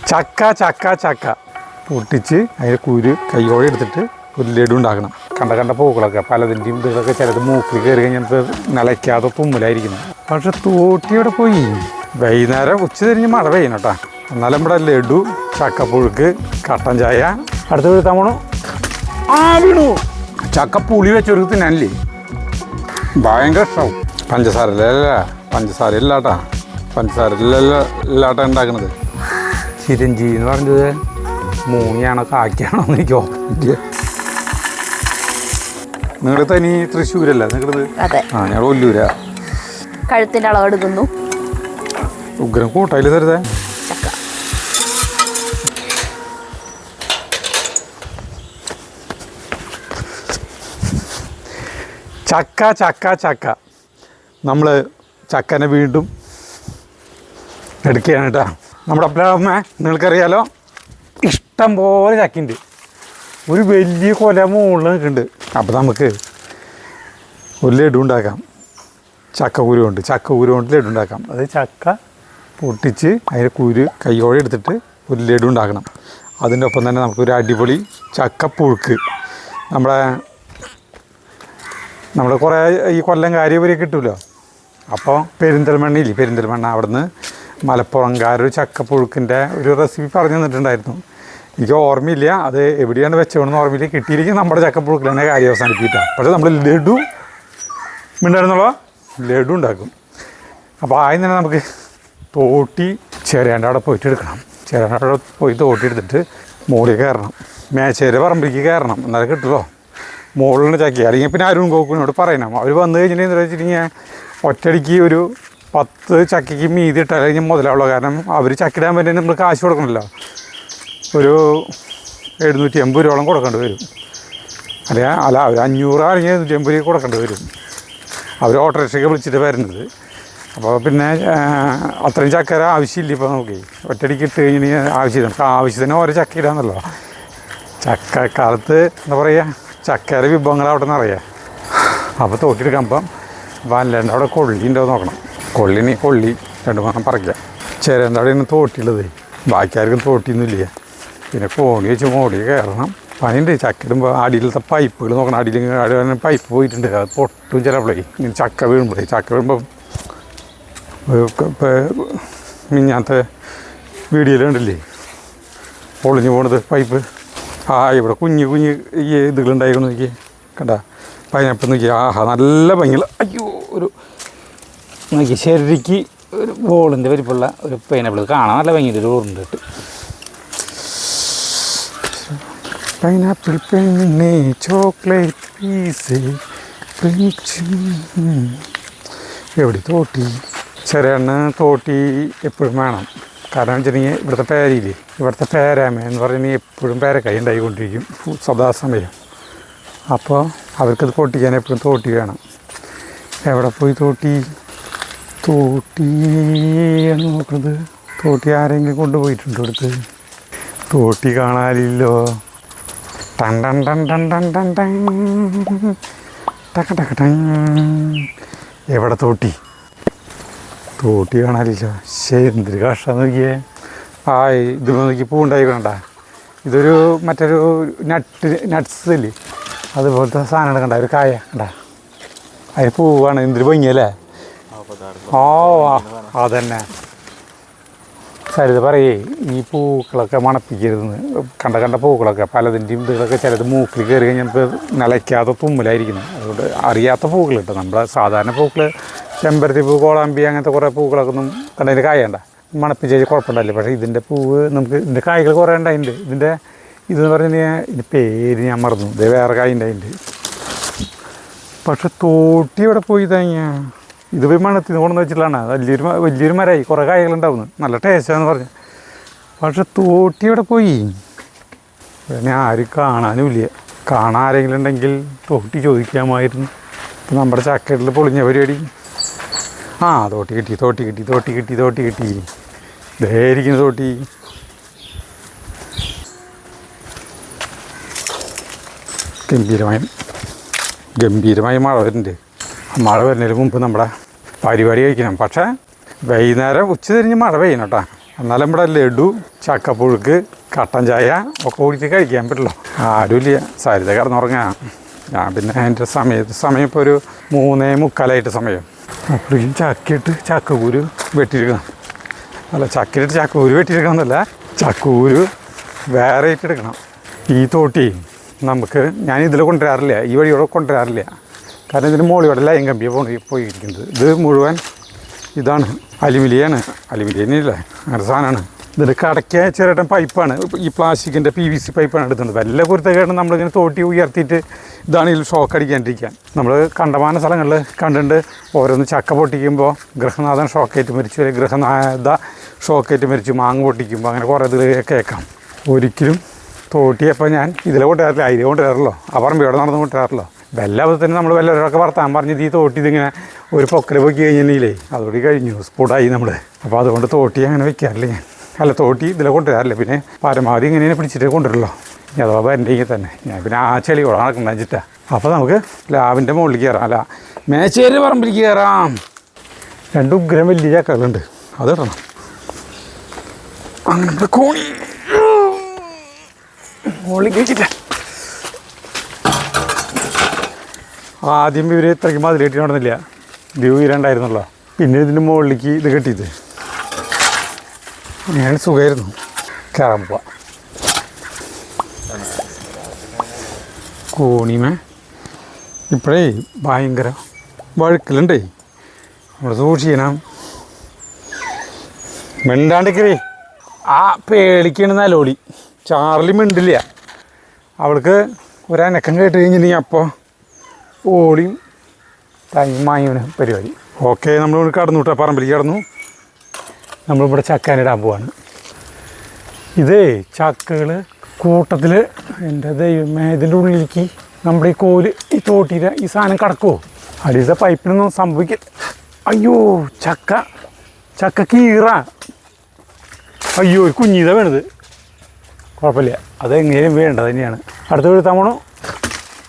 ചക്ക ചക്ക ചക്ക പൊട്ടിച്ച് അതിൻ്റെ കുരു കൈയോടെ എടുത്തിട്ട് ഒരു ലഡു ഉണ്ടാക്കണം. കണ്ട പൂക്കളൊക്കെ പലതിൻ്റെയും ഇതൊക്കെ ചിലത് മൂക്കിൽ കയറി കഴിഞ്ഞാൽ നിലയ്ക്കാതെ തുമ്മലായിരിക്കുന്നു. പക്ഷെ തോട്ടിയുടെ പോയി വൈകുന്നേരം ഉച്ച തിരിഞ്ഞ് മഴ പെയ്യണം കേട്ടോ. എന്നാലും നമ്മുടെ ലഡു ചക്കപ്പുഴുക്ക് കട്ടൻ ചായ അടുത്ത് വീഴ്ത്താൻ പോണു. വീണു. ചക്ക പുളി വെച്ചൊരു തിന്നാനില്ലേ ഭയങ്കര ഇഷ്ടമാവും. പഞ്ചസാര ഇല്ലാട്ടാ ഉണ്ടാക്കുന്നത്. ചിരഞ്ജീവി എന്ന് പറഞ്ഞത് മൂങ്ങിയാണോ കാക്കിയാണോ എന്ന് എനിക്ക് ഓർമ്മയില്ല. നിങ്ങളുടെ തനി തൃശ്ശൂരല്ല നിങ്ങളത്? ഞങ്ങൾ ഒല്ലൂരാ. കഴുത്തിന്റെ അളവെടുക്കുന്നു. ഉഗ്രം കൂട്ടായില് തരുതേ. ചക്ക ചക്ക ചക്ക നമ്മൾ ചക്കനെ വീണ്ടും എടുക്കുകയാണ് കേട്ടോ. നമ്മുടെ അപ്പമ്മ നിങ്ങൾക്കറിയാലോ ഇഷ്ടം പോലെ ചക്കയുണ്ട്. ഒരു വലിയ കൊല മുകളിൽ നിൽക്കുന്നുണ്ട്. അപ്പോൾ നമുക്ക് ഒരു ലഡു ഉണ്ടാക്കാം. ചക്കക്കുരു കൊണ്ട് ലഡു ഉണ്ടാക്കാം. അത് ചക്ക പൊട്ടിച്ച് അതിൻ്റെ കുരു കൈയോടെ എടുത്തിട്ട് ഒരു ലഡു ഉണ്ടാക്കണം. അതിൻ്റെ ഒപ്പം തന്നെ നമുക്കൊരു അടിപൊളി ചക്കപ്പുഴുക്ക് നമ്മുടെ കുറേ ഈ കൊല്ലം കാര്യവരെ കിട്ടുമല്ലോ. അപ്പോൾ പെരിന്തൽമണ്ണ അവിടുന്ന് മലപ്പുറംകാരൊരു ചക്കപ്പുഴുക്കിൻ്റെ ഒരു റെസിപ്പി പറഞ്ഞു തന്നിട്ടുണ്ടായിരുന്നു. എനിക്ക് ഓർമ്മയില്ല അത് എവിടെയാണ് വെച്ചോണെന്ന് ഓർമ്മയില്ല. കിട്ടിയിരിക്കും നമ്മുടെ ചക്കപ്പുഴുക്കിൽ തന്നെ കാര്യം അവസാനിപ്പിക്കാം. പക്ഷേ നമ്മൾ ലഡു ലഡു ഉണ്ടാക്കും. അപ്പോൾ ആദ്യം തന്നെ നമുക്ക് തോട്ടി ചേരേണ്ട അവിടെ പോയിട്ട് എടുക്കണം. ചേരേണ്ട അവിടെ പോയി തോട്ടി എടുത്തിട്ട് മുകളിൽ കയറണം. മേച്ചേരെ പറമ്പിലേക്ക് കയറണം. എന്നാലും കിട്ടുമല്ലോ മുകളിൽ ചക്കി. അല്ലെങ്കിൽ പിന്നെ അരുൺ ഗോകുലിനോട് പറയണം. അവർ വന്നു കഴിഞ്ഞിട്ടുണ്ടെങ്കിൽ എന്താ വെച്ചിട്ടുണ്ടെങ്കിൽ ഒറ്റയടിക്ക് ഒരു 10 ചക്കയ്ക്ക് മീതി ഇട്ടാൽ കഴിഞ്ഞാൽ മുതലാവുള്ളൂ. കാരണം അവർ ചക്കിടാൻ വേണ്ടി നമ്മൾ കാശ് കൊടുക്കണമല്ലോ. ഒരു 750 രൂപയോളം കൊടുക്കേണ്ടി വരും. ഒരു 500 അല്ലെങ്കിൽ 750 രൂപ കൊടുക്കേണ്ടി വരും. അവർ ഓട്ടോറിക്ഷയ്ക്ക് വിളിച്ചിട്ട് വരുന്നത്. അപ്പോൾ പിന്നെ അത്രയും ചക്കര ആവശ്യമില്ല. ഇപ്പോൾ നമുക്ക് ഒറ്റയടിക്ക് ഇട്ട് കഴിഞ്ഞാൽ ആവശ്യമില്ല. നമുക്ക് ആവശ്യത്തിന് ഓരോ ചക്ക ഇടാന്നല്ലോ. ചക്കക്കാലത്ത് എന്താ പറയുക ചക്കര വിഭവങ്ങളവിടെ നിന്ന് അറിയാം. അപ്പോൾ തോട്ടിയെടുക്കുമ്പം വല്ലേണ്ട അവിടെ കൊള്ളി ഉണ്ടോ നോക്കണം. കൊള്ളി 2 പറിക്കാം. ചേരേണ്ട അവിടെയാണ് തോട്ടിയുള്ളത്. ബാക്കിയാർക്കും തോട്ടിയൊന്നുമില്ല. പിന്നെ കോണി വെച്ച് മോടി കയറണം. പണിയുണ്ട്. ചക്കിടുമ്പോൾ അടിയിലത്തെ പൈപ്പുകൾ നോക്കണം. അടിയിൽ പൈപ്പ് പോയിട്ടുണ്ട്. അത് പൊട്ടും ചിലപ്പോഴേ ഇങ്ങനെ ചക്ക വീഴുമ്പോൾ ഇപ്പോൾ മിഞ്ഞാത്ത വീഡിയോയിൽ കണ്ടില്ലേ പൊളിഞ്ഞു പോണത് പൈപ്പ്. ഇവിടെ കുഞ്ഞ് ഈ ഇതുകളുണ്ടായിരുന്നു. നോക്കി കണ്ട പൈനാപ്പിൾ നോക്കി. നല്ല ഭംഗിയുള്ള ഒരു നോക്കി ശരിക്ക് ഒരു ബോളിൻ്റെ വലിപ്പമുള്ള ഒരു പൈനാപ്പിൾ കാണാൻ നല്ല ഭംഗിയുണ്ട്. ഒരു ഉരുണ്ടിട്ട് പൈനാപ്പിൾ പെണ്ണെ ചോക്ലേറ്റ് പീസ് എവിടെ തോട്ടി ചെറിയ തോട്ടി എപ്പോഴും വേണം. കാരണം വെച്ചിട്ടുണ്ടെങ്കിൽ ഇവിടുത്തെ പേരാമ എന്ന് പറഞ്ഞാൽ എപ്പോഴും പേരക്കായി ഉണ്ടായിക്കൊണ്ടിരിക്കും സദാസമയം. അപ്പോൾ അവർക്കത് പൊട്ടിക്കാൻ എപ്പോഴും തോട്ടി വേണം. എവിടെ പോയി തോട്ടി എന്ന് നോക്കുന്നത്? തോട്ടി ആരെങ്കിലും കൊണ്ടുപോയിട്ടുണ്ട് അടുത്ത്? തോട്ടി കാണാനില്ലോ. എവിടെ തോട്ടി കാണാനില്ല. എന്തൊരു കഷ്ടം നോക്കിയേ. ഇത് നോക്കി പൂണ്ടായിക്കണ്ട. ഇതൊരു മറ്റൊരു നട്ട്സ് ഇല്ലേ അതുപോലത്തെ സാധനം കണ്ട. ഒരു കായ കണ്ട. അതിന് പൂവാണ്. എന്തൊരു ഭംഗിയല്ലേ. അതന്നെ സരിത പറയേ ഈ പൂക്കളൊക്കെ മണപ്പിക്കരുതെന്ന്. കണ്ട പൂക്കളൊക്കെ പലതിൻ്റെയും ഇതൊക്കെ ചിലത് മൂക്കിൽ കയറി കഴിഞ്ഞപ്പോൾ നിലയ്ക്കാതെ തുമ്മലായിരിക്കുന്നു. അതുകൊണ്ട് അറിയാത്ത പൂക്കൾ കിട്ടും. നമ്മുടെ സാധാരണ പൂക്കൾ ചെമ്പരത്തി പൂ, കോളാമ്പി അങ്ങനത്തെ കുറേ പൂക്കളൊക്കെ ഒന്നും കണ്ടതിന് കായണ്ട മണപ്പിച്ച് കുഴപ്പമുണ്ടല്ലേ. പക്ഷേ ഇതിൻ്റെ പൂവ് നമുക്ക് ഇതിൻ്റെ കായ്കൾ കുറേ ഉണ്ടായിട്ടുണ്ട്. ഇതെന്ന് പറഞ്ഞു കഴിഞ്ഞാൽ ഇതിൻ്റെ പേര് ഞാൻ മറന്നു. ഇത് വേറെ കായ ഉണ്ടായിട്ടുണ്ട്. പക്ഷെ തോട്ടി ഇവിടെ പോയി കഴിഞ്ഞാൽ ഇത് പോയി മണത്തിന് കൊണ്ടുവന്ന് വെച്ചിട്ടാണ്. വലിയൊരു മരമായി കുറേ കായകളുണ്ടാവുന്നു. നല്ല ടേസ്റ്റാന്ന് പറഞ്ഞു. പക്ഷെ തോട്ടി ഇവിടെ പോയി പിന്നെ ആരും കാണാനുമില്ല. കാണാൻ ആരെങ്കിലും ഉണ്ടെങ്കിൽ തോട്ടി ചോദിക്കാമായിരുന്നു. ഇപ്പം നമ്മുടെ ചക്കട്ടിൽ പൊളിഞ്ഞ പരിപാടി. തോട്ടി കിട്ടി. ഇതായിരിക്കുന്ന തോട്ടി. ഗംഭീരമായി മഴ വരുന്നുണ്ട്. മഴ വരുന്നതിന് മുമ്പ് നമ്മുടെ പരിപാടി കഴിക്കണം. പക്ഷേ വൈകുന്നേരം ഉച്ച തിരിഞ്ഞ് മഴ പെയ്യണം കേട്ടോ. എന്നാലും നമ്മുടെ ലഡു ചക്കപ്പുഴുക്ക് കട്ടൻ ചായ ഒക്കെ കുടിച്ച് കഴിക്കാൻ പറ്റുള്ളൂ. ആരുമില്ല, സരിത കിടന്നുറങ്ങാം. ഞാൻ പിന്നെ എൻ്റെ സമയം ഇപ്പോൾ ഒരു 3:45 സമയം. അപ്പോഴേക്കും ചക്കയിട്ട് ചക്കക്കൂര് വെട്ടിയെടുക്കണം. അല്ല, ചക്കയിട്ട് ചക്കക്കൂര് വെട്ടിയെടുക്കണം എന്നല്ല, ചക്കക്കൂര് വേറെ ഇട്ടെടുക്കണം. ഈ തോട്ടി നമുക്ക് ഞാൻ ഇതിൽ കൊണ്ടുവരാറില്ല, ഈ വഴിയോടെ കൊണ്ടുവരാറില്ല. കാരണം ഇതിന് മുകളിലൂടെ ലൈൻ കമ്പിയാണ് പോയിരിക്കുന്നത്. ഇത് മുഴുവൻ ഇതാണ്, അലുമിനിയാണ്. അലുമിനിയനില്ലേ, അങ്ങനെ സാധനമാണ്. ഇതിൽ കടയ്ക്ക് ചെറിയ പൈപ്പാണ്, ഈ പ്ലാസ്റ്റിക്കിൻ്റെ PVC പൈപ്പാണ് എടുക്കുന്നത്. വല്ല കുരുത്തക്കേടും നമ്മളിങ്ങനെ തോട്ടി ഉയർത്തിയിട്ട് ഇതാണ് ഇതിൽ ഷോക്ക് അടിക്കാണ്ടിരിക്കാൻ. നമ്മൾ കണ്ടമാന സ്ഥലങ്ങളിൽ കണ്ടിട്ടുണ്ട്, ഓരോന്ന് ചക്ക പൊട്ടിക്കുമ്പോൾ ഗൃഹനാഥൻ ഷോക്കേറ്റ് മരിച്ചു, അല്ലെങ്കിൽ ഗൃഹനാഥ ഷോക്കേറ്റ് മരിച്ചു, മാങ്ങ പൊട്ടിക്കുമ്പോൾ അങ്ങനെ കുറേ ഇതിൽ കേൾക്കാം. ഒരിക്കലും തോട്ടിയപ്പോൾ ഞാൻ ഇതിലെ കൊണ്ടുവരാറില്ല, അതിലെ കൊണ്ടുവരാറല്ലോ, ആ പറമ്പിയോടെ നടന്ന് കൊണ്ടുവരാറല്ലോ. എല്ലാ വിധത്തിനും നമ്മൾ വല്ലവരൊക്കെ വർത്താൻ പറഞ്ഞത് ഈ തോട്ടി ഇതിങ്ങനെ ഒരു പൊക്കൽ പൊക്കി കഴിഞ്ഞില്ലേ, അതോടെ കഴിഞ്ഞു, സ്പൂടായി നമ്മൾ. അപ്പോൾ അതുകൊണ്ട് തോട്ടി അങ്ങനെ വെക്കാറില്ല ഞാൻ. അല്ല, തോട്ടി ഇതിലെ കൊണ്ടുവരാറില്ല. പിന്നെ പരമാവധി ഇങ്ങനെ പിടിച്ചിട്ട് കൊണ്ടുവരല്ലോ, അഥവാ വരണ്ടെങ്കിൽ തന്നെ. ഞാൻ പിന്നെ ആ ചെളിയോടെ നടക്കുന്ന വെച്ചിട്ടാണ്. അപ്പോൾ നമുക്ക് ലാബിൻ്റെ മുകളിലേക്ക് കയറാം, അല്ല മേച്ചേരി പറമ്പിലേക്ക് കയറാം. 2 ഉഗ്രം വലിയ ചക്കകളുണ്ട്, അത് ഇടണം. അങ്ങനെ കോണി മുകളിലേക്ക് വെച്ചിട്ട് ആദ്യം ഇവർ ഇത്രയ്ക്ക് മതിൽ കെട്ടി നടന്നില്ല, വ്യൂ ഇരണ്ടായിരുന്നല്ലോ. പിന്നെ ഇതിൻ്റെ മുകളിലേക്ക് ഇത് കെട്ടിയത് ഞാൻ സുഖമായിരുന്നു. കയറാൻ പോവാം. കോണിമേ ഇപ്പോഴേ ഭയങ്കര വഴുക്കലുണ്ടേ, നമ്മൾ സൂക്ഷിക്കണം. മിണ്ടാണ്ടിക്കേ ആ പേളിക്കാണ് നലോളി. ചാർലി മിണ്ടില്ല, അവൾക്ക് ഒരനക്കം കേട്ട് കഴിഞ്ഞിട്ടുണ്ടെങ്കിൽ അപ്പോൾ ഓളിയും ടൈമായവന് പരിപാടി. ഓക്കെ, നമ്മളിവിടെ കടന്നു വിട്ടാൽ പറമ്പിലേക്ക് കടന്നു. നമ്മളിവിടെ ചക്കാനിടാൻ പോവാണ്. ഇതേ ചക്കകൾ കൂട്ടത്തിൽ, എൻ്റെ ദൈവമേ, ഇതിൻ്റെ ഉള്ളിലേക്ക് നമ്മുടെ ഈ കോല് ഈ തോട്ടിയിലെ ഈ സാധനം കിടക്കുമോ? അടിയത്തെ പൈപ്പിനൊന്നും സംഭവിക്കില്ല. അയ്യോ, ചക്ക കീറ. അയ്യോ, കുഞ്ഞിത വേണത്, കുഴപ്പമില്ല, അതെങ്ങനെയും വേണ്ടത് തന്നെയാണ്. അടുത്ത വീഴ്ത്താൻ പോണോ?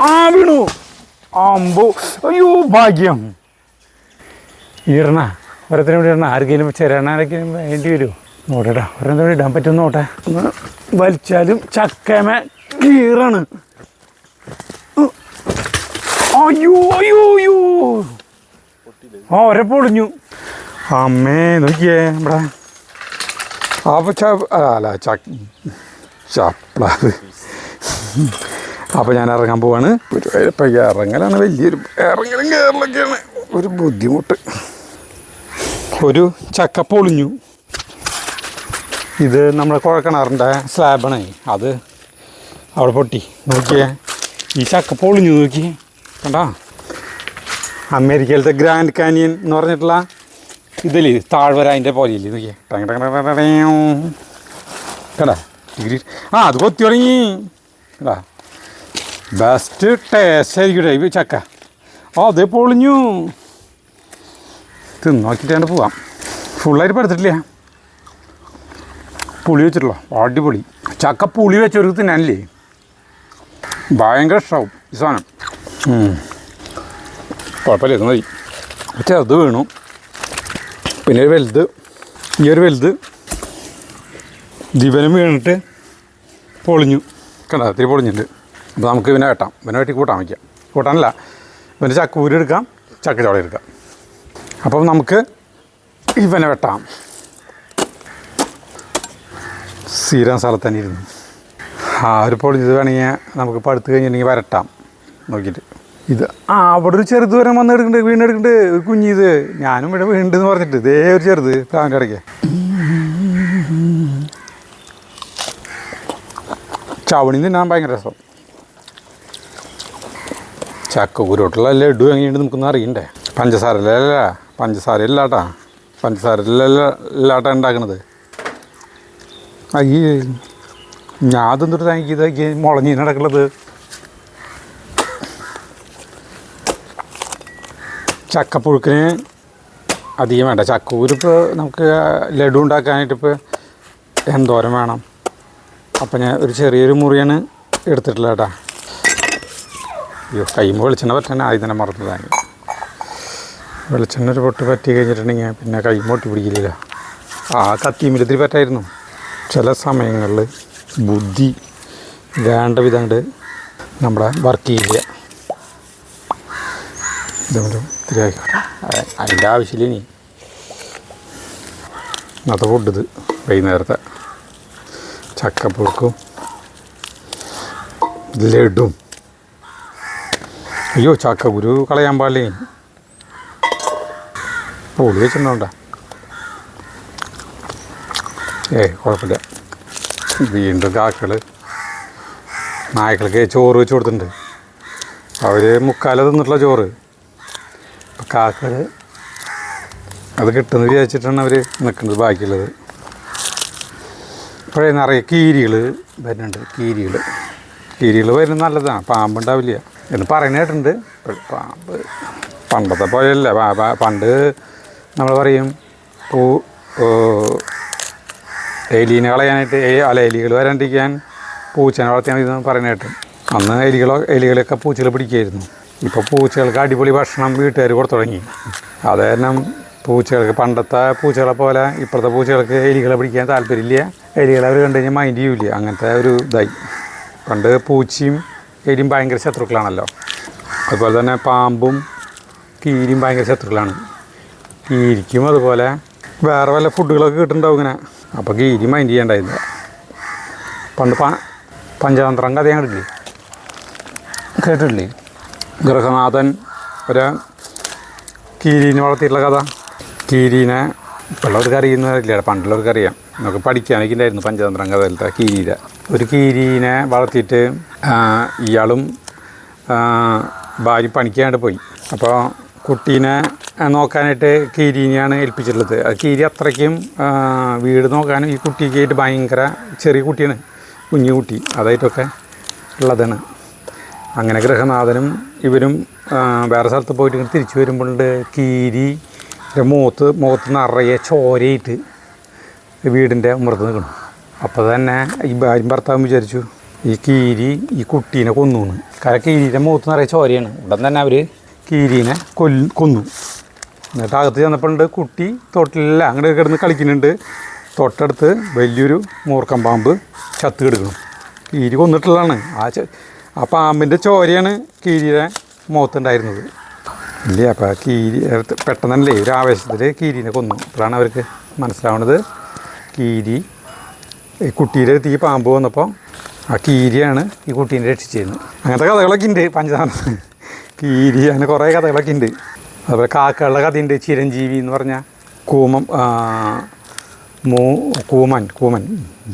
ആ വീണു, അമ്പോ, അയ്യോ ഭാഗ്യം. ഇടണ ഓരോരുത്തരും ഇവിടെ ഇടണ, ആർക്കെങ്കിലും ചേരണാരൊക്കെയും വേണ്ടി വരുമോ നോട്ടേട്ടാ, ഓരോരുത്തരും ഇടാൻ പറ്റും നോട്ടെ. ഒന്ന് വലിച്ചാലും ചക്കമേ കീറാണ്. അയ്യോ അയ്യോ അയ്യോ, ഓരെ പൊളിഞ്ഞു. അമ്മേ നോക്കിയേ ഇവിടെ. അപ്പോൾ അല്ല ചപ്പ്ള. അപ്പോൾ ഞാൻ ഇറങ്ങാൻ പോവാണ്. ഇപ്പം ഇറങ്ങലാണ് വലിയൊരു ഇറങ്ങലും കയറലൊക്കെയാണ് ഒരു ബുദ്ധിമുട്ട്. ഒരു ചക്ക പൊളിഞ്ഞു. ഇത് നമ്മൾ കുഴക്കിണറിൻ്റെ സ്ലാബാണ്, അത് അവിടെ പൊട്ടി. നോക്കിയേ, ഈ ചക്ക പൊളിഞ്ഞു. നോക്കി കണ്ടാ, അമേരിക്കയിലത്തെ ഗ്രാൻഡ് കാനിയൻ എന്ന് പറഞ്ഞിട്ടുള്ള ഇതില് താഴ്വര അതിൻ്റെ പോലെയില്ലേ, നോക്കിയേ കണ്ടാ. ആ അത് കൊത്തി തുടങ്ങി കണ്ടാ. ബെസ്റ്റ് ടേസ്റ്റ് ആയിരിക്കും ഈ ചക്ക. അതേ പൊളിഞ്ഞു. തിന്നോക്കിയിട്ടാണ് പോവാം. ഫുള്ളായിട്ട് പടുത്തിട്ടില്ല, പുളി വെച്ചിട്ടുള്ളൂ. അടിപൊളി ചക്ക. പുളി വെച്ചവർക്ക് തിന്നാനില്ലേ ഭയങ്കര ഇഷ്ടമാവും ഈ സാധനം. കുഴപ്പമില്ല, ഇത് മതി. ചെറുത് വീണു, പിന്നെ ഒരു വലുത്, ഈ ഒരു വലുത് ദിവനം വീണിട്ട് പൊളിഞ്ഞു കണ്ടാ, ഒത്തിരി പൊളിഞ്ഞിട്ടുണ്ട്. അപ്പോൾ നമുക്ക് ഇവനെ വെട്ടാം, ഇവനെ വെട്ടി കൂട്ടാൻ വയ്ക്കാം. കൂട്ടാനല്ല, ഇവൻ്റെ ചക്കൂര് എടുക്കാം, ചക്കച്ചോള എടുക്കാം. അപ്പം നമുക്ക് ഇവനെ വെട്ടാം. സ്ഥിരം സ്ഥലത്ത് തന്നെ ഇരുന്നു. ഒരു പൊളിഞ്ഞത് വേണമെങ്കിൽ നമുക്ക് പടുത്ത് കഴിഞ്ഞിട്ടുണ്ടെങ്കിൽ വരട്ടാം നോക്കിയിട്ട്. ഇത് അവിടെ ഒരു ചെറുത് വരെ വന്ന് എടുക്കുന്നുണ്ട്, വീണെടുക്കുന്നുണ്ട്. ഒരു കുഞ്ഞിത് ഞാനും ഇവിടെ വീണ്ടെന്ന് പറഞ്ഞിട്ട് ഇതേ ഒരു ചെറുത് പ്ലാവിൻ്റെ ഇടയ്ക്ക്. ചവണി തിന്നാൻ ഭയങ്കര രസം. ചക്കക്കുരുട്ടുള്ള ലഡു എങ്ങനെയുണ്ട് നമുക്കൊന്നും അറിയണ്ടേ. പഞ്ചസാര ഇല്ലാട്ടാ ഉണ്ടാക്കണത്. അയ്യേ, ഞാൻ അതെന്തൊരു താങ്കി മുളഞ്ഞ് നടക്കുന്നത്. ചക്കപ്പുഴുക്കിന് അധികം വേണ്ട. ചക്കൂരിപ്പോൾ നമുക്ക് ലഡു ഉണ്ടാക്കാനായിട്ടിപ്പോൾ എന്തോരം വേണം. അപ്പം ഞാൻ ഒരു ചെറിയൊരു മുറിയാണ് എടുത്തിട്ടില്ല കേട്ടാ. അയ്യോ, കൈമ്പോൾ വെളിച്ചെണ്ണ പറ്റാൻ ആദ്യം തന്നെ മറന്നതാണ്. വെളിച്ചെണ്ണ ഒരു പൊട്ട് പറ്റി കഴിഞ്ഞിട്ടുണ്ടെങ്കിൽ പിന്നെ കൈ പൊട്ടി പിടിക്കില്ല. ആ കത്തിമിലത്തിൽ പറ്റായിരുന്നു. ചില സമയങ്ങളിൽ ബുദ്ധി വേണ്ട വിധം കൊണ്ട് നമ്മുടെ വർക്ക് ചെയ്യില്ല. ഇതുകൊണ്ട് ഇത്തിരി ആയിക്കോട്ടെ, അതിൻ്റെ ആവശ്യമില്ല. ഇനി ഇന്നത്തെ ഫുഡ് ഇത് വൈകുന്നേരത്തെ ചക്കപ്പുഴുക്കും ലഡും. അയ്യോ ചക്കക്കുരു കളയാൻ പാടില്ലേ, പൊളി വെച്ചിട്ടുണ്ടോണ്ട. കുഴപ്പമില്ല. വീണ്ടും കാക്കകൾ നായ്ക്കൾക്ക് ചോറ് വെച്ച് കൊടുത്തിട്ടുണ്ട്. അവർ മുക്കാല തിന്നിട്ടുള്ള ചോറ്. അപ്പം കാക്കകൾ അത് കിട്ടുമെന്ന് വിചാരിച്ചിട്ടാണ് അവർ നിൽക്കുന്നത്. ബാക്കിയുള്ളത് ഇപ്പോഴേ നിറയെ കീരികൾ വരുന്നുണ്ട്. കീരികൾ വരുന്നത് നല്ലതാണ്, പാമ്പുണ്ടാവില്ല എന്ന് പറയുന്ന കേട്ടിട്ടുണ്ട്. പാമ്പ് പണ്ടത്തെ പോലെയല്ല. പണ്ട് നമ്മൾ പറയും എലീനെ കളയാനായിട്ട് എലികൾ വരാണ്ടിരിക്കാൻ പൂച്ചനെ വളർത്തിയാൽ ഇതെന്ന് പറയുന്ന കേട്ടു. അന്ന് എലികളൊക്കെ പൂച്ചകൾ പിടിക്കുമായിരുന്നു. ഇപ്പോൾ പൂച്ചകൾക്ക് അടിപൊളി ഭക്ഷണം വീട്ടുകാർ കൊടുത്തു തുടങ്ങി. അത് കാരണം പൂച്ചകൾക്ക് പണ്ടത്തെ പൂച്ചകളെ പോലെ ഇപ്പോഴത്തെ പൂച്ചകൾക്ക് എലികളെ പിടിക്കാൻ താല്പര്യമില്ല. എലികളെ അവർ കണ്ടു കഴിഞ്ഞാൽ മൈൻഡ് ചെയ്യില്ല. അങ്ങനത്തെ ഒരു ഇതായി. പണ്ട് പൂച്ചയും എലിയും ഭയങ്കര ശത്രുക്കളാണല്ലോ. അതുപോലെ തന്നെ പാമ്പും കീരിയും ഭയങ്കര ശത്രുക്കളാണ്. കീരിക്കും അതുപോലെ വേറെ വല്ല ഫുഡുകളൊക്കെ കിട്ടുന്നുണ്ടാവും ഇങ്ങനെ. അപ്പോൾ കീരി മൈൻഡ് ചെയ്യണ്ടായില്ല. പണ്ട് പഞ്ചതന്ത്രം കഥ കണ്ടില്ലേ, കേട്ടിട്ടില്ലേ? ഗൃഹനാഥൻ ഒരു കീരീനെ വളർത്തിയിട്ടുള്ള കഥ. കീരീനെ ഇപ്പോഴുള്ളവർക്ക് അറിയുന്നവരില്ല, പണ്ടുള്ളവർക്ക് അറിയാം. നമുക്ക് പഠിക്കാനൊക്കെ ഉണ്ടായിരുന്നു പഞ്ചതന്ത്രം കഥയിലത്തെ കീരീനെ. ഒരു കീരീനെ വളർത്തിയിട്ട് ഇയാളും ഭാര്യ പണിക്കാണ്ട് പോയി. അപ്പോൾ കുട്ടീനെ നോക്കാനായിട്ട് കീരീനെയാണ് ഏൽപ്പിച്ചിട്ടുള്ളത്. അത് കീരി അത്രയ്ക്കും വീട് നോക്കാനും ഈ കുട്ടിക്കായിട്ട് ഭയങ്കര ചെറിയ കുട്ടിയാണ്, കുഞ്ഞു കുട്ടി അതായിട്ടൊക്കെ ഉള്ളതാണ്. അങ്ങനെ ഗൃഹനാഥനും ഇവരും വേറെ സ്ഥലത്ത് പോയിട്ട് തിരിച്ചു വരുമ്പോഴുണ്ട് കീരിയുടെ മുഖത്ത് നിറയെ ചോരയിട്ട് വീടിൻ്റെ ഉമ്മറത്ത് നിൽക്കണം. അപ്പോൾ തന്നെ ഈ ഭാര്യയും ഭർത്താവും വിചാരിച്ചു ഈ കീരി ഈ കുട്ടീനെ കൊന്നു. കാരണം കീരിയുടെ മുഖത്ത് നിറയെ ചോരയാണ്. ഉടൻ തന്നെ അവർ കീരീനെ കൊന്നു. എന്നിട്ട് അകത്ത് ചെന്നപ്പോഴുണ്ട് കുട്ടി തൊട്ടിലെല്ലാം അങ്ങോട്ട് കിടന്ന് കളിക്കുന്നുണ്ട്. തൊട്ടടുത്ത് വലിയൊരു മൂർക്കം പാമ്പ് ചത്ത് കിടക്കണം. കീരി കൊന്നിട്ടുള്ളതാണ്. ആ പാമ്പിൻ്റെ ചോരയാണ് കീരിയുടെ മുഖത്തുണ്ടായിരുന്നത്. ഇല്ലേ, അപ്പോൾ കീരി പെട്ടെന്നല്ലേ ഒരു ആവേശത്തിൽ കീരീനെ കൊന്നു. അപ്പോഴാണ് അവർക്ക് മനസ്സിലാവുന്നത് കീരി ഈ കുട്ടീൻ്റെ അടുത്ത് ഈ പാമ്പ് വന്നപ്പോൾ ആ കീരിയാണ് ഈ കുട്ടീനെ രക്ഷിച്ചിരുന്നത്. അങ്ങനത്തെ കഥകളൊക്കെ ഉണ്ട് പഞ്ചതന്ത്രം. കീരി അങ്ങനെ കുറേ കഥകളൊക്കെ ഉണ്ട്. അതുപോലെ കാക്കകളുടെ കഥയുണ്ട്. ചിരഞ്ജീവി എന്ന് പറഞ്ഞാൽ കൂമൻ